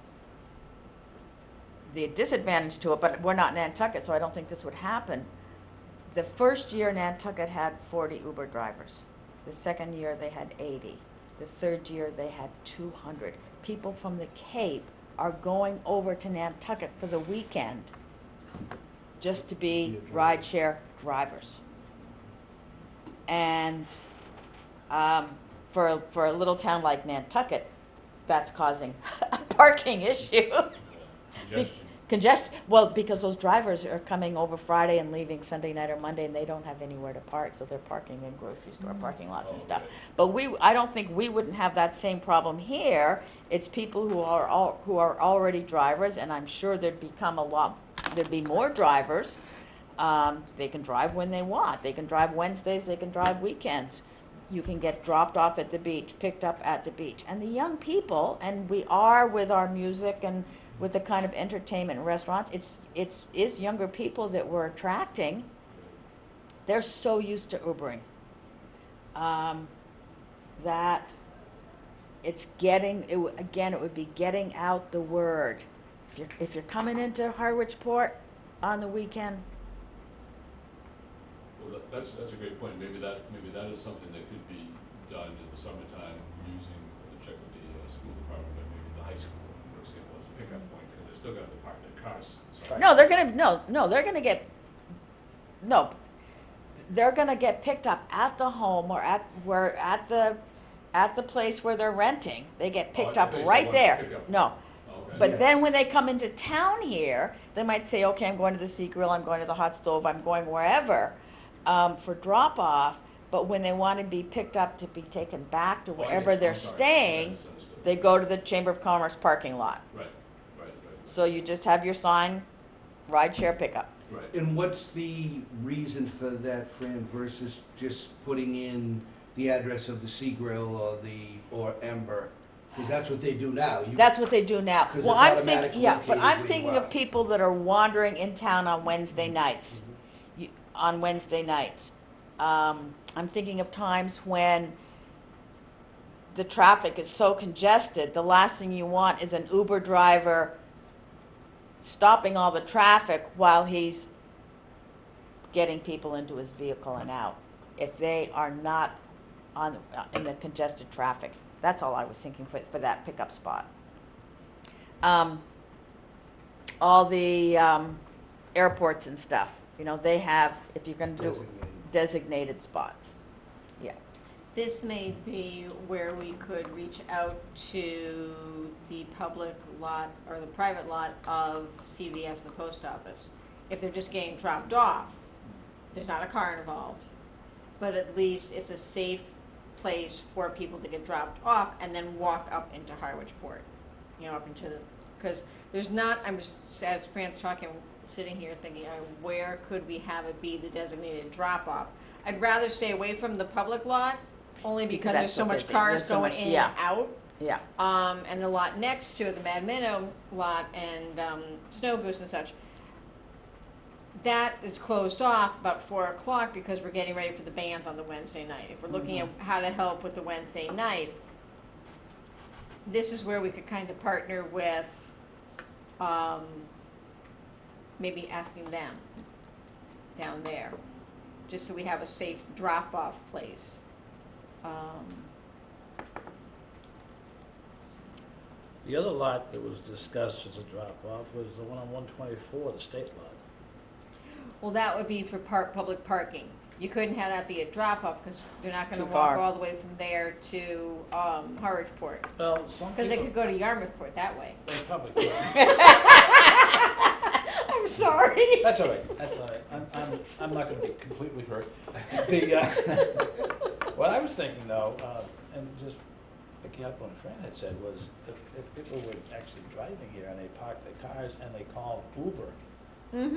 S6: the disadvantage to it, but we're not Nantucket, so I don't think this would happen. The first year Nantucket had 40 Uber drivers. The second year they had 80. The third year they had 200. People from the Cape are going over to Nantucket for the weekend just to be rideshare drivers. And for a little town like Nantucket, that's causing a parking issue.
S4: Congestion.
S6: Congestion, well, because those drivers are coming over Friday and leaving Sunday night or Monday, and they don't have anywhere to park, so they're parking in grocery store parking lots and stuff.
S4: Okay.
S6: But I don't think we wouldn't have that same problem here. It's people who are already drivers, and I'm sure there'd be more drivers. They can drive when they want. They can drive Wednesdays, they can drive weekends. You can get dropped off at the beach, picked up at the beach. And the young people, and we are with our music and with the kind of entertainment and restaurants, it's younger people that we're attracting. They're so used to Ubering that it's it would be getting out the word. If you're coming into Harwich Port on the weekend,
S4: Well, that's a great point. Maybe that is something that could be done in the summertime using the check with the school department, but maybe the high school, for example, as a pickup point, because they're still gonna have to park their cars. So-
S6: no, they're gonna get picked up at the home or at the place where they're renting. They get picked
S4: I
S6: up
S4: thought you said
S6: right
S4: one
S6: there.
S4: pickup.
S6: No.
S4: Okay.
S6: But
S2: Yes.
S6: then when they come into town here, they might say, okay, I'm going to the Sea Grill, I'm going to the Hot Stove, I'm going wherever for drop-off. But when they want to be picked up to be taken back to
S4: Oh, I
S6: wherever
S4: guess-
S6: they're
S4: I'm sorry. I
S6: staying,
S4: misunderstood.
S6: they go to the Chamber of Commerce parking lot.
S4: Right.
S6: So you just have your sign, rideshare pickup.
S4: Right.
S2: And what's the reason for that, Fran, versus just putting in the address of the Sea Grill or Ember Because that's what they do now.
S6: That's what they do now.
S2: 'Cause
S6: Well,
S2: it's
S6: I'm
S2: automatically
S6: thinking, yeah, but
S2: located
S6: I'm
S2: where you
S6: thinking
S2: are.
S6: of people that are wandering in town on Wednesday nights. On Wednesday nights. I'm thinking of times when the traffic is so congested, the last thing you want is an Uber driver stopping all the traffic while he's getting people into his vehicle and out, if they are not on, in the congested traffic. That's all I was thinking for that pickup spot. All the airports and stuff, you know, they have, if you're gonna do designated spots. Yeah.
S3: This may be where we could reach out to the public lot or the private lot of CVS and the post office. If they're just getting dropped off, there's not a car involved, but at least it's a safe place for people to get dropped off and then walk up into Harwich Port, you know, up into the, because there's not, I'm just, as Fran's talking, sitting here thinking, where could we have it be the designated drop-off? I'd rather stay away from the public lot, only because
S6: that's
S3: there's so much
S6: busy.
S3: cars
S6: There's so
S3: going
S6: much-
S3: in
S6: yeah.
S3: and out.
S6: Yeah.
S3: And the lot next to it, the Mad Minnow lot and Snow Goose and such, that is closed off about 4 o'clock because we're getting ready for the bands on the Wednesday night. If we're looking at how to help with the Wednesday night, this is where we could kind of partner with, maybe asking them down there, just so we have a safe drop-off place.
S1: The other lot that was discussed as a drop-off was the one on 124, the state lot.
S3: Well, that would be for public parking. You couldn't have that be a drop-off, because they're not gonna
S6: Too
S3: walk
S6: far.
S3: all the way from there to, Harwich Port.
S1: Well, some
S3: Because they
S1: people,
S3: could go to Yarmouth Port that way.
S1: they probably could.
S3: I'm sorry.
S1: That's all right, that's all right. I'm not gonna be completely hurt. The, what I was thinking though, and just picking up on what Fran had said, was if people were actually driving here and they park their cars and they call Uber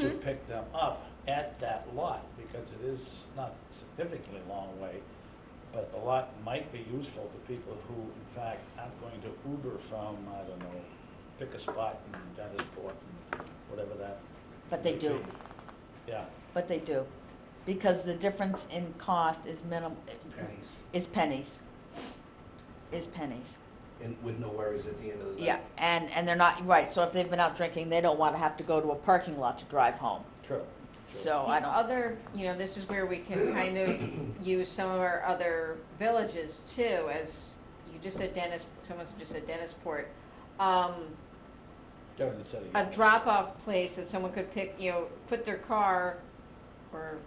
S1: to pick them up at that lot, because it is not a significantly long way, but the lot might be useful to people who in fact aren't going to Uber from, I don't know, pick a spot in Dennisport and whatever that.
S6: But they
S1: may
S6: do.
S1: be. Yeah.
S6: But they do, because the difference in cost is minimal,
S2: Pennies.
S6: is pennies. Is pennies.
S2: And with no worries at the end of the day.
S6: Yeah, and they're not, right, so if they've been out drinking, they don't wanna have to go to a parking lot to drive home.
S1: True.
S6: So
S3: The
S6: I don't,
S3: other, you know, this is where we can kind of use some of our other villages too, as you just said Dennis, someone just said Dennisport.
S1: During the city.
S3: A drop-off place that someone could pick, you know, put their car, or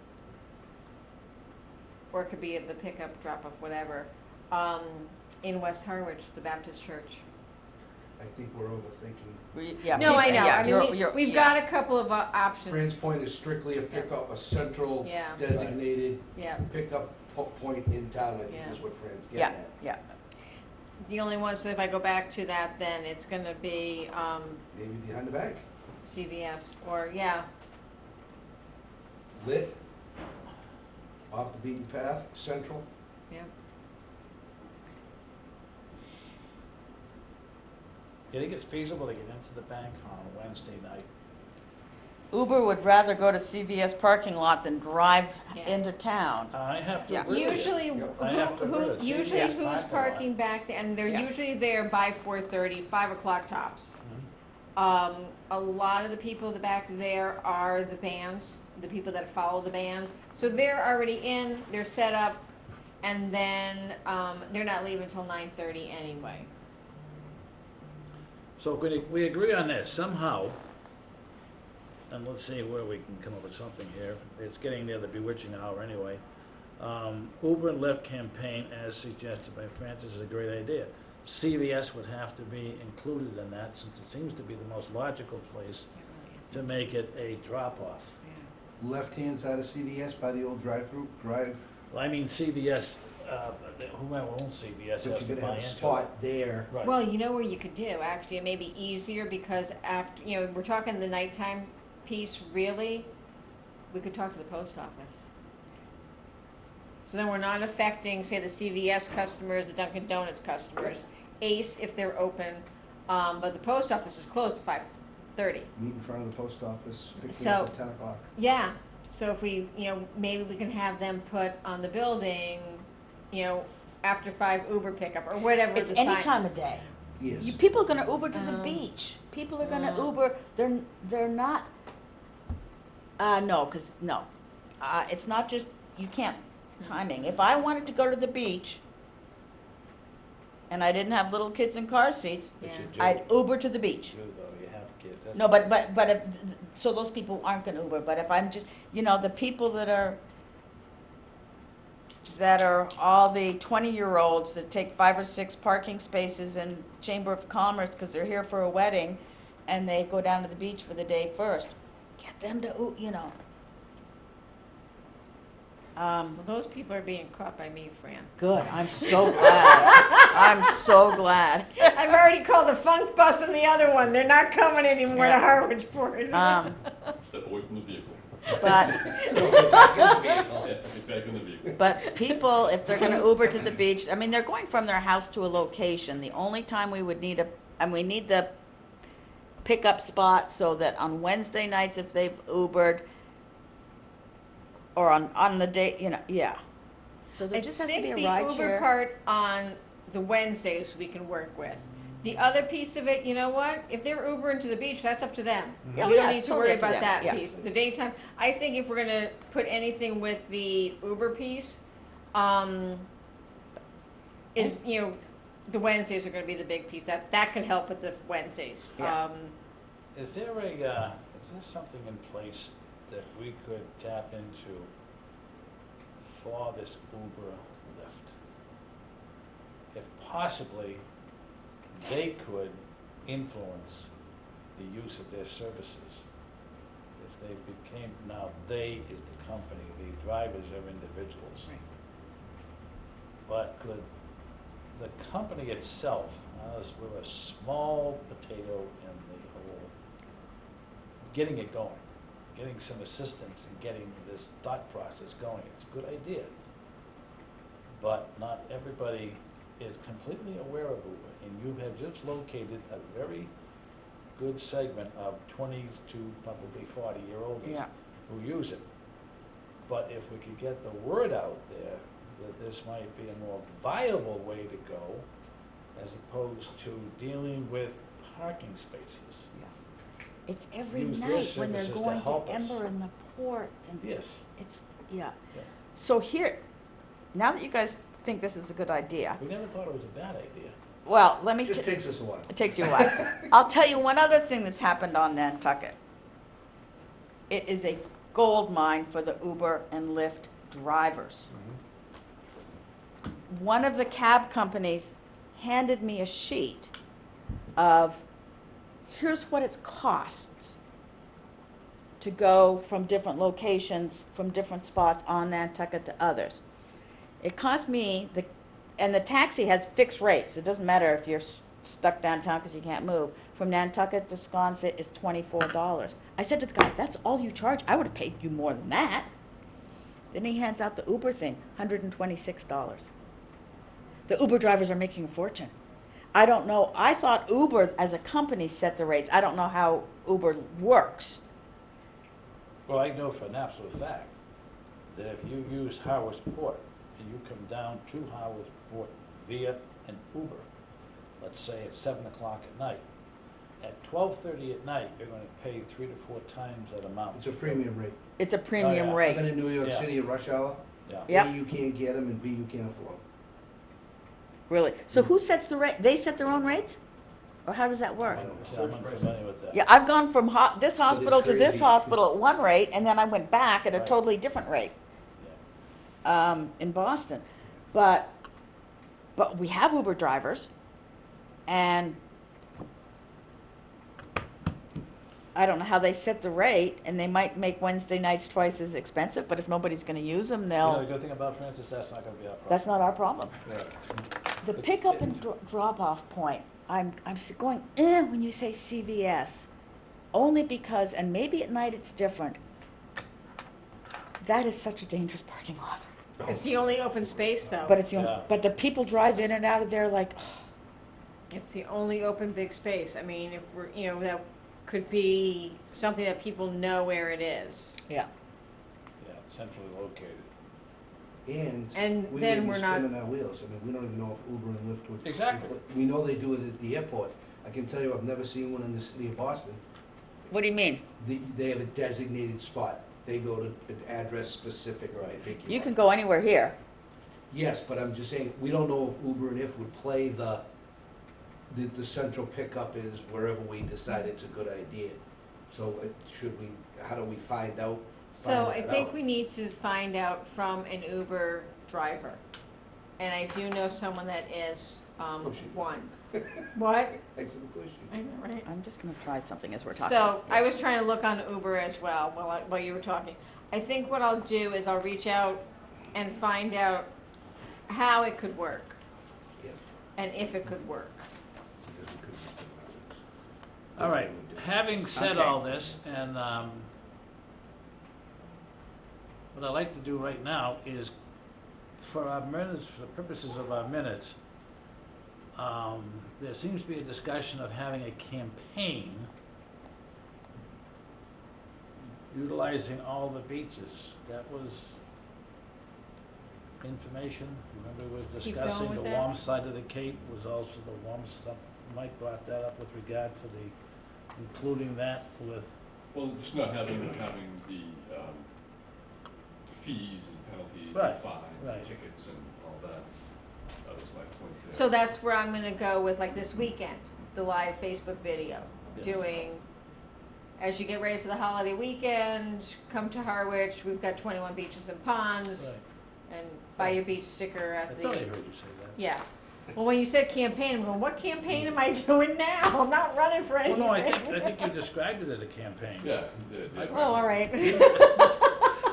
S3: it could be at the pickup, drop-off, whatever, in West Harwich, the Baptist Church.
S2: I think we're overthinking.
S6: yeah.
S3: No, I know,
S6: yeah,
S3: I mean,
S6: you're-
S3: we've
S6: yeah.
S3: got a couple of options.
S2: Fran's point is strictly a pickup, a central
S3: Yeah.
S2: designated
S3: Yeah,
S2: pickup point in town, I think
S3: Yeah.
S2: is what Fran's
S6: Yeah,
S2: getting at.
S6: yeah,
S3: the only one, so if I go back to that, then it's gonna be,
S2: Maybe behind the bank,
S3: CVS, or, yeah,
S2: lit, off the beaten path, central.
S3: yeah.
S1: Do you think it's feasible to get into the bank on Wednesday night?
S6: Uber would rather go to CVS parking lot than drive
S3: Yeah.
S6: into town.
S1: I have to
S6: Yeah.
S1: agree with you.
S3: Usually,
S1: I have to agree
S3: who,
S1: with you.
S3: usually
S1: CVS
S3: who's
S1: parking lot.
S3: parking back there, and they're
S6: Yeah.
S3: usually there by 4:30, 5 o'clock tops.
S1: Mhm.
S3: A lot of the people in the back there are the bands, the people that follow the bands. So they're already in, they're set up, and then, they're not leaving until 9:30 anyway.
S1: So we agree on this somehow, and let's see where we can come up with something here. It's getting near the bewitching hour anyway. Uber and Lyft campaign, as suggested by Francis, is a great idea. CVS would have to be included in that, since it seems to be the most logical place to make it a drop-off.
S2: Left-hand side of CVS by the old drive-through, drive,
S1: Well, I mean CVS, whoever owns CVS
S2: but
S1: has
S2: you
S1: to
S2: could
S1: buy
S2: have a
S1: into it.
S2: spot there.
S1: Right.
S3: Well, you know where you could do, actually, it may be easier, because after, you know, we're talking the nighttime piece, really, we could talk to the post office. So then we're not affecting, say, the CVS customers, the Dunkin' Donuts customers, Ace if they're open, but the post office is closed at 5:30.
S2: Meet in front of the post office, pick me
S3: So-
S2: up at 10 o'clock.
S3: Yeah, so if we, maybe we can have them put on the building, after 5 Uber pickup or whatever
S6: It's
S3: the
S6: any
S3: sign.
S6: time of day.
S2: Yes.
S6: People are gonna Uber to the beach. People are gonna Uber, they're not, no. It's not just, you can't, timing. If I wanted to go to the beach and I didn't have little kids in car seats,
S3: Yeah.
S1: But you do,
S6: I'd Uber to the beach.
S1: you though, you have kids. That's
S6: No, but if, so those people aren't gonna Uber, but if I'm just, the people that are all the 20-year-olds that take 5 or 6 parking spaces in Chamber of Commerce because they're here for a wedding and they go down to the beach for the day first, get them to,
S3: Well, those people are being caught by me, Fran.
S6: good, I'm so glad. I'm so glad.
S3: I've already called the funk bus and the other one. They're not coming anymore to
S6: Yeah.
S3: Harwich Port.
S4: Step away from the vehicle.
S6: But,
S4: Yeah, get back in the vehicle.
S6: but people, if they're gonna Uber to the beach, I mean, they're going from their house to a location. The only time we would need we need the pickup spot so that on Wednesday nights, if they've Ubered, or on the day, yeah. So there just has to be a ride
S3: I think the Uber
S6: share.
S3: part on the Wednesdays we can work with. The other piece of it, you know what? If they're Ubering to the beach, that's up to them.
S6: Oh,
S3: We
S6: yeah,
S3: don't
S6: it's
S3: need to
S6: totally
S3: worry
S6: up to
S3: about
S6: them,
S3: that
S6: yeah.
S3: piece. The daytime, I think if we're gonna put anything with the Uber piece, the Wednesdays are gonna be the big piece. That could help with the Wednesdays.
S6: Yeah.
S1: Is there something in place that we could tap into for this Uber Lyft? If possibly, they could influence the use of their services. If they became, now they is the company, the drivers are individuals.
S3: Right.
S1: But could the company itself, we're a small potato in the whole, getting it going, getting some assistance in getting this thought process going, it's a good idea. But not everybody is completely aware of Uber, and you have just located a very good segment of 20 to probably 40-year-olds
S6: Yeah.
S1: who use it. But if we could get the word out there that this might be a more viable way to go, as opposed to dealing with parking spaces.
S6: It's every
S1: Use their
S6: night when they're
S1: services to
S6: going to
S1: help us.
S6: Ember and the port and
S1: Yes.
S6: it's, yeah.
S1: Yeah.
S6: So here, now that you guys think this is a good idea,
S1: We never thought it was a bad idea.
S6: well, let me.
S2: It just takes us a while.
S6: It takes you a while. I'll tell you one other thing that's happened on Nantucket. It is a gold mine for the Uber and Lyft drivers. One of the cab companies handed me a sheet of, here's what it costs to go from different locations, from different spots on Nantucket to others. It cost me, and the taxi has fixed rates. It doesn't matter if you're stuck downtown because you can't move. From Nantucket to Sconset is $24. I said to the guy, that's all you charge? I would have paid you more than that. Then he hands out the Uber thing, $126. The Uber drivers are making a fortune. I don't know, I thought Uber as a company set the rates. I don't know how Uber works.
S1: Well, I know for an absolute fact that if you use Harwich Port and you come down to Harwich Port via an Uber, let's say at 7 o'clock at night, at 12:30 at night, you're gonna pay 3 to 4 times that amount.
S2: It's a premium rate.
S6: It's a premium
S1: yeah.
S2: I've
S6: rate.
S2: been in New York
S1: Yeah.
S2: City at rush hour.
S1: Yeah.
S6: Yeah.
S2: A, you can't get them, and B, you can't afford them.
S6: Really? So who sets the rate? They set their own rates? Or how does that work?
S1: I'm unfamiliar with that.
S6: Yeah, I've gone from this hospital to this
S2: crazy.
S6: hospital at one rate, and then I went back at a
S1: Right.
S6: totally different rate,
S1: Yeah.
S6: in Boston. But we have Uber drivers, and I don't know how they set the rate, and they might make Wednesday nights twice as expensive, but if nobody's gonna use them,
S1: You know, the
S6: they'll,
S1: good thing about Francis, that's not gonna be our problem.
S6: that's not our problem.
S1: Yeah.
S6: The
S1: It's-
S6: pickup and drop-off point, I'm going, when you say CVS, only because, and maybe at night it's different, that is such a dangerous parking lot.
S3: It's the only open space though.
S6: But it's,
S1: Yeah.
S6: but the people drive in and out of there like,
S3: It's the only open big space. I mean, if we're, you know, that could be something that people know where it is.
S6: Yeah.
S1: Yeah, centrally located.
S3: And
S2: we
S3: then
S2: may be
S3: we're not-
S2: spinning our wheels. I mean, we don't even know if Uber and Lyft would.
S1: Exactly.
S2: We know they do it at the airport. I can tell you, I've never seen one in the city of Boston.
S6: What do you mean?
S2: They have a designated spot. They go to an address specific, or they pick you
S6: You
S2: up.
S6: can go anywhere here.
S2: Yes, but I'm just saying, we don't know if Uber and Lyft would play the central pickup is wherever we decide it's a good idea. So how do we find out?
S3: So I
S2: Find that
S3: think
S2: out.
S3: we need to find out from an Uber driver. And I do know someone that is,
S2: course you do.
S3: one. What?
S2: Excellent question.
S3: I know, right?
S6: I'm just gonna try something as we're talking.
S3: So I was trying to look on Uber as well while you were talking. I think what I'll do is I'll reach out and find out how it could work
S2: Yeah.
S3: and if it could work.
S2: Because it could be something else.
S1: All right, having said
S6: Okay.
S1: all this, and what I'd like to do right now is, for our minutes, for the purposes of our minutes, there seems to be a discussion of having a campaign utilizing all the beaches. That was information, remember we were
S3: Keep going
S1: discussing
S3: with
S1: the
S3: that.
S1: warm side of the Cape was also the warm side. Mike brought that up with regard to including that with,
S4: Well, just not having the fees and penalties
S1: Right,
S4: and fines
S1: right.
S4: and tickets and all that. That was my point there.
S3: So that's where I'm gonna go with, like, this weekend, the live Facebook video,
S1: Yeah.
S3: doing, as you get ready for the holiday weekend, come to Harwich, we've got 21 beaches and ponds,
S1: right.
S3: and buy your beach sticker
S1: I
S3: at
S1: thought I
S3: the,
S1: heard you say that.
S3: yeah. Well, when you said campaign, I'm going, what campaign am I doing now? I'm not running for
S1: Well,
S3: anything.
S1: no, I think you described it as a campaign.
S4: Yeah, you did, yeah.
S3: Oh, all right.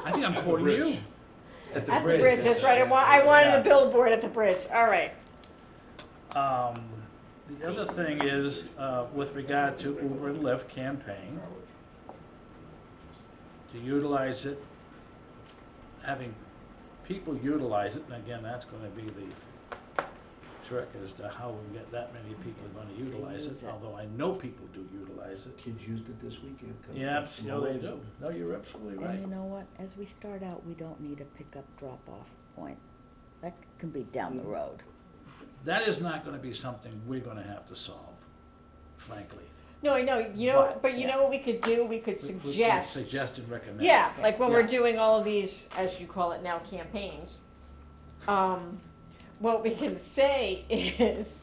S1: I think I'm
S4: At the
S1: quoting you.
S4: bridge.
S3: At the bridge, that's right, I wanted
S1: Yeah.
S3: a billboard at the bridge, all right.
S1: The other thing is, with regard to Uber and Lyft campaign, to utilize it, having people utilize it, and again, that's gonna be the trick as to how we get that many people are gonna utilize
S6: use
S1: it,
S6: it.
S1: although I know people do utilize it.
S2: Kids used it this weekend. coming
S1: Yeah,
S2: up
S1: no, they
S2: slow.
S1: do. No, you're absolutely right.
S6: And you know what? As we start out, we don't need a pickup drop-off point. That can be down the road.
S1: That is not gonna be something we're gonna have to solve, frankly.
S3: No, I know, but you
S6: yeah.
S3: know what we could do, we could
S1: We
S3: suggest.
S1: Suggested, recommended.
S3: Yeah, like when we're
S1: Yeah.
S3: doing all of these, as you call it now, campaigns, what we can say is,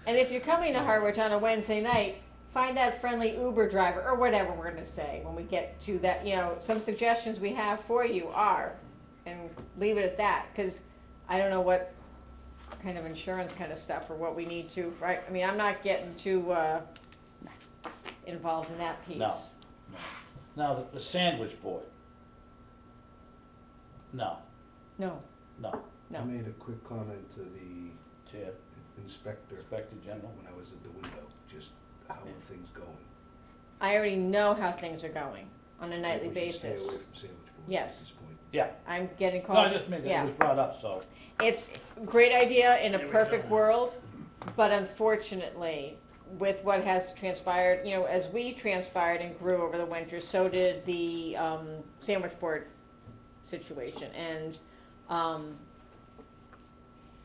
S3: and if you're coming to Harwich on a Wednesday night, find that friendly Uber driver, or whatever we're gonna say when we get to that, you know, some suggestions we have for you are, and leave it at that, cause I don't know what kind of insurance kind of stuff, or what we need to, right, I mean, I'm not getting too, involved in that piece.
S1: No. Now, the sandwich board. No,
S3: No,
S1: no,
S3: no.
S2: I made a quick comment to the
S1: Chair,
S2: inspector
S1: Inspector General.
S2: when I was at the window, just how are things going?
S3: I already know how things are going on a nightly
S2: We should stay
S3: basis.
S2: away from sandwich boards
S3: Yes.
S2: at this point.
S1: Yeah,
S3: I'm getting
S1: no,
S3: calls.
S1: I just made that, it
S3: Yeah,
S1: was brought up, so.
S3: it's a great idea in a
S1: Here we
S3: perfect
S1: go.
S3: world, but unfortunately, with what has transpired, you know, as we transpired and grew over the winter, so did the sandwich board situation, and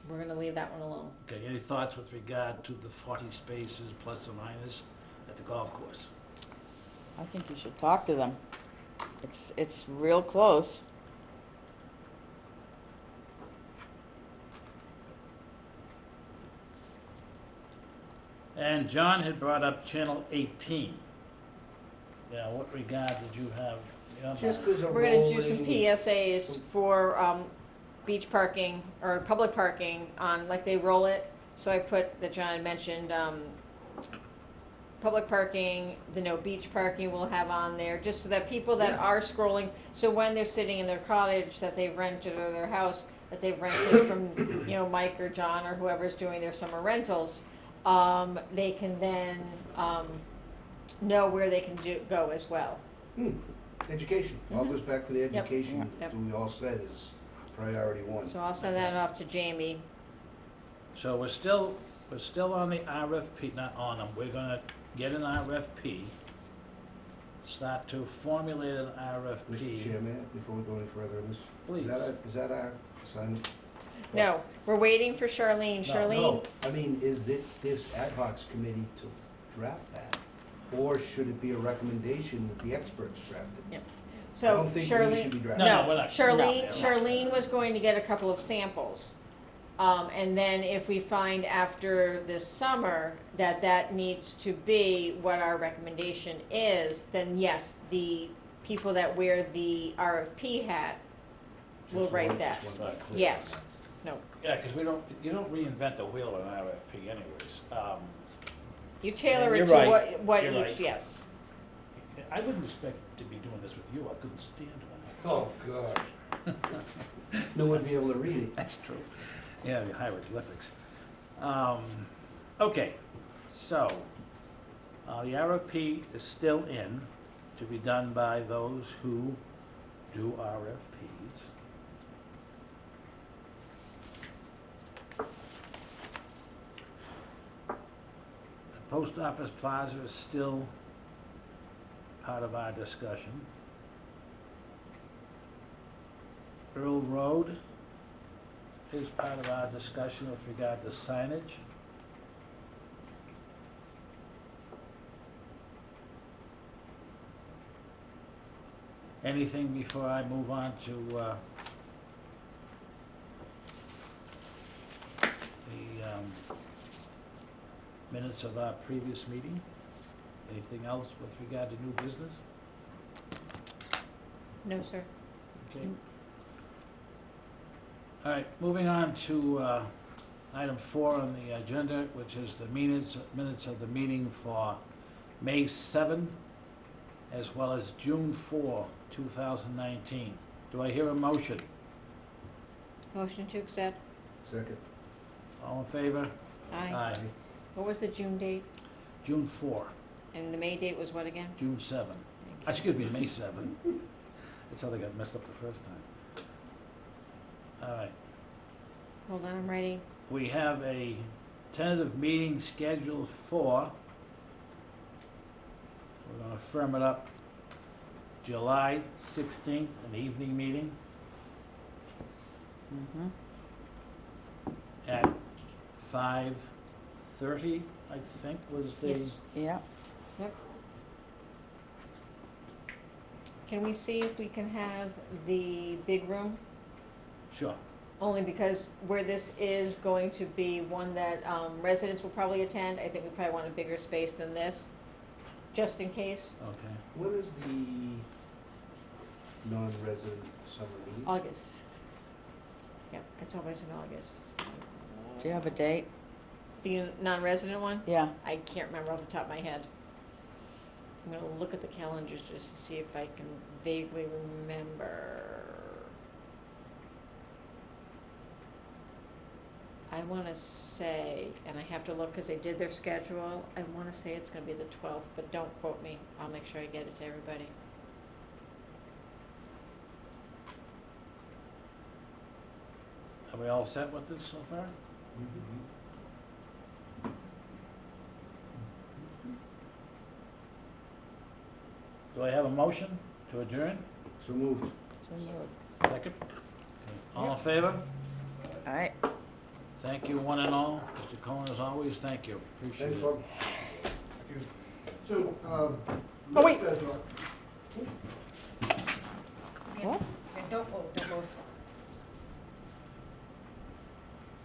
S3: we're gonna leave that one alone.
S1: Okay, any thoughts with regard to the 40 spaces plus or minus at the golf course?
S6: I think you should talk to them. It's real close.
S1: And John had brought up Channel 18. Yeah, what regard did you have? Yeah,
S2: Just as a
S3: We're gonna do some
S2: rolling-
S3: PSAs for beach parking or public parking on, like they roll it. So I put, that John had mentioned, public parking, the no beach parking we'll have on there, just so that people that
S2: Yeah.
S3: are scrolling, so when they're sitting in their cottage that they've rented or their house that they've rented from, you know, Mike or John or whoever's doing their summer rentals, they can then, know where they can go as well.
S2: Education, all
S3: Mhm.
S2: goes back to the
S3: Yep.
S2: education
S3: Yep.
S2: that we all said is priority one.
S3: So I'll send that off to Jamie.
S1: So we're still we're still on the RFP, not on them, we're gonna get an RFP, start to formulate an RFP.
S2: Mr. Chairman, before we go any further in this,
S1: Please.
S2: is that our assignment?
S3: No, we're waiting for Charlene.
S1: No,
S3: Charlene,
S1: no.
S2: I mean, is it this ad hoc committee to draft that? Or should it be a recommendation that the experts draft it?
S3: Yep.
S2: I
S3: so
S2: don't think we
S3: Charlene,
S2: should be
S1: No,
S2: drafting.
S1: no, we're not.
S3: Charlene,
S1: No.
S3: Charlene was going to get a couple of samples. And then if we find after this summer that that needs to be what our recommendation is, then yes, the people that wear the RFP hat will
S2: Just
S3: write
S2: one-
S3: that.
S2: just one clear.
S3: Yes. No,
S1: Yeah, because you don't reinvent the wheel in an RFP anyways.
S3: you tailor
S1: You're
S3: it to
S1: right.
S3: what
S1: You're
S3: each,
S1: right.
S3: yes.
S1: I wouldn't expect to be doing this with you, I couldn't stand doing
S2: Oh, God. No one would be able to read it.
S1: that. That's true. Yeah, the hieroglyphics. Okay, so, the RFP is still in, to be done by those who do RFPs. The post office plaza is still part of our discussion. Earl Road is part of our discussion with regard to signage. Anything before I move on to the minutes of our previous meeting? Anything else with regard to new business?
S3: No, sir.
S1: Okay. All right, moving on to item 4 on the agenda, which is the minutes of the meeting for May 7, as well as June 4, 2019. Do I hear a motion?
S3: Motion to accept?
S2: Second.
S1: All in favor?
S3: Aye. What was the June date?
S1: June 4,
S3: And the May date was what again?
S1: June 7.
S3: Thank you.
S1: Excuse me, May 7. That's how they got messed up the first time. All right.
S3: Hold on, I'm writing.
S1: We have a tentative meeting scheduled for, we're gonna firm it up, July 16th, an evening meeting
S6: Mhm.
S1: at 5:30, I think was the.
S3: Yes.
S6: Yeah,
S3: Can we see if we can have the big room?
S1: Sure.
S3: Only because where this is going to be one that residents will probably attend, I think we probably want a bigger space than this, just in case.
S1: Okay.
S2: What is the non-resident summer meeting?
S3: August. Yep, it's always in August.
S6: do you have a date?
S3: The non-resident one?
S6: Yeah,
S3: I can't remember off the top of my head. I'm gonna look at the calendars just to see if I can vaguely remember. I wanna say, and I have to look because they did their schedule, I wanna say it's gonna be the 12th, but don't quote me. I'll make sure I get it to everybody.
S1: Are we all set with this so far?
S2: Mhm.
S1: Do I have a motion to adjourn?
S2: So moved.
S6: so moved.
S1: Second? Okay. All in favor?
S6: All right.
S1: Thank you, one and all. Mr. Cohen, as always, thank you. Appreciate
S2: Thanks,
S1: it.
S2: Bob.
S5: So,
S3: Oh, wait.
S5: Rick does not-
S6: What?
S3: Don't move, don't move.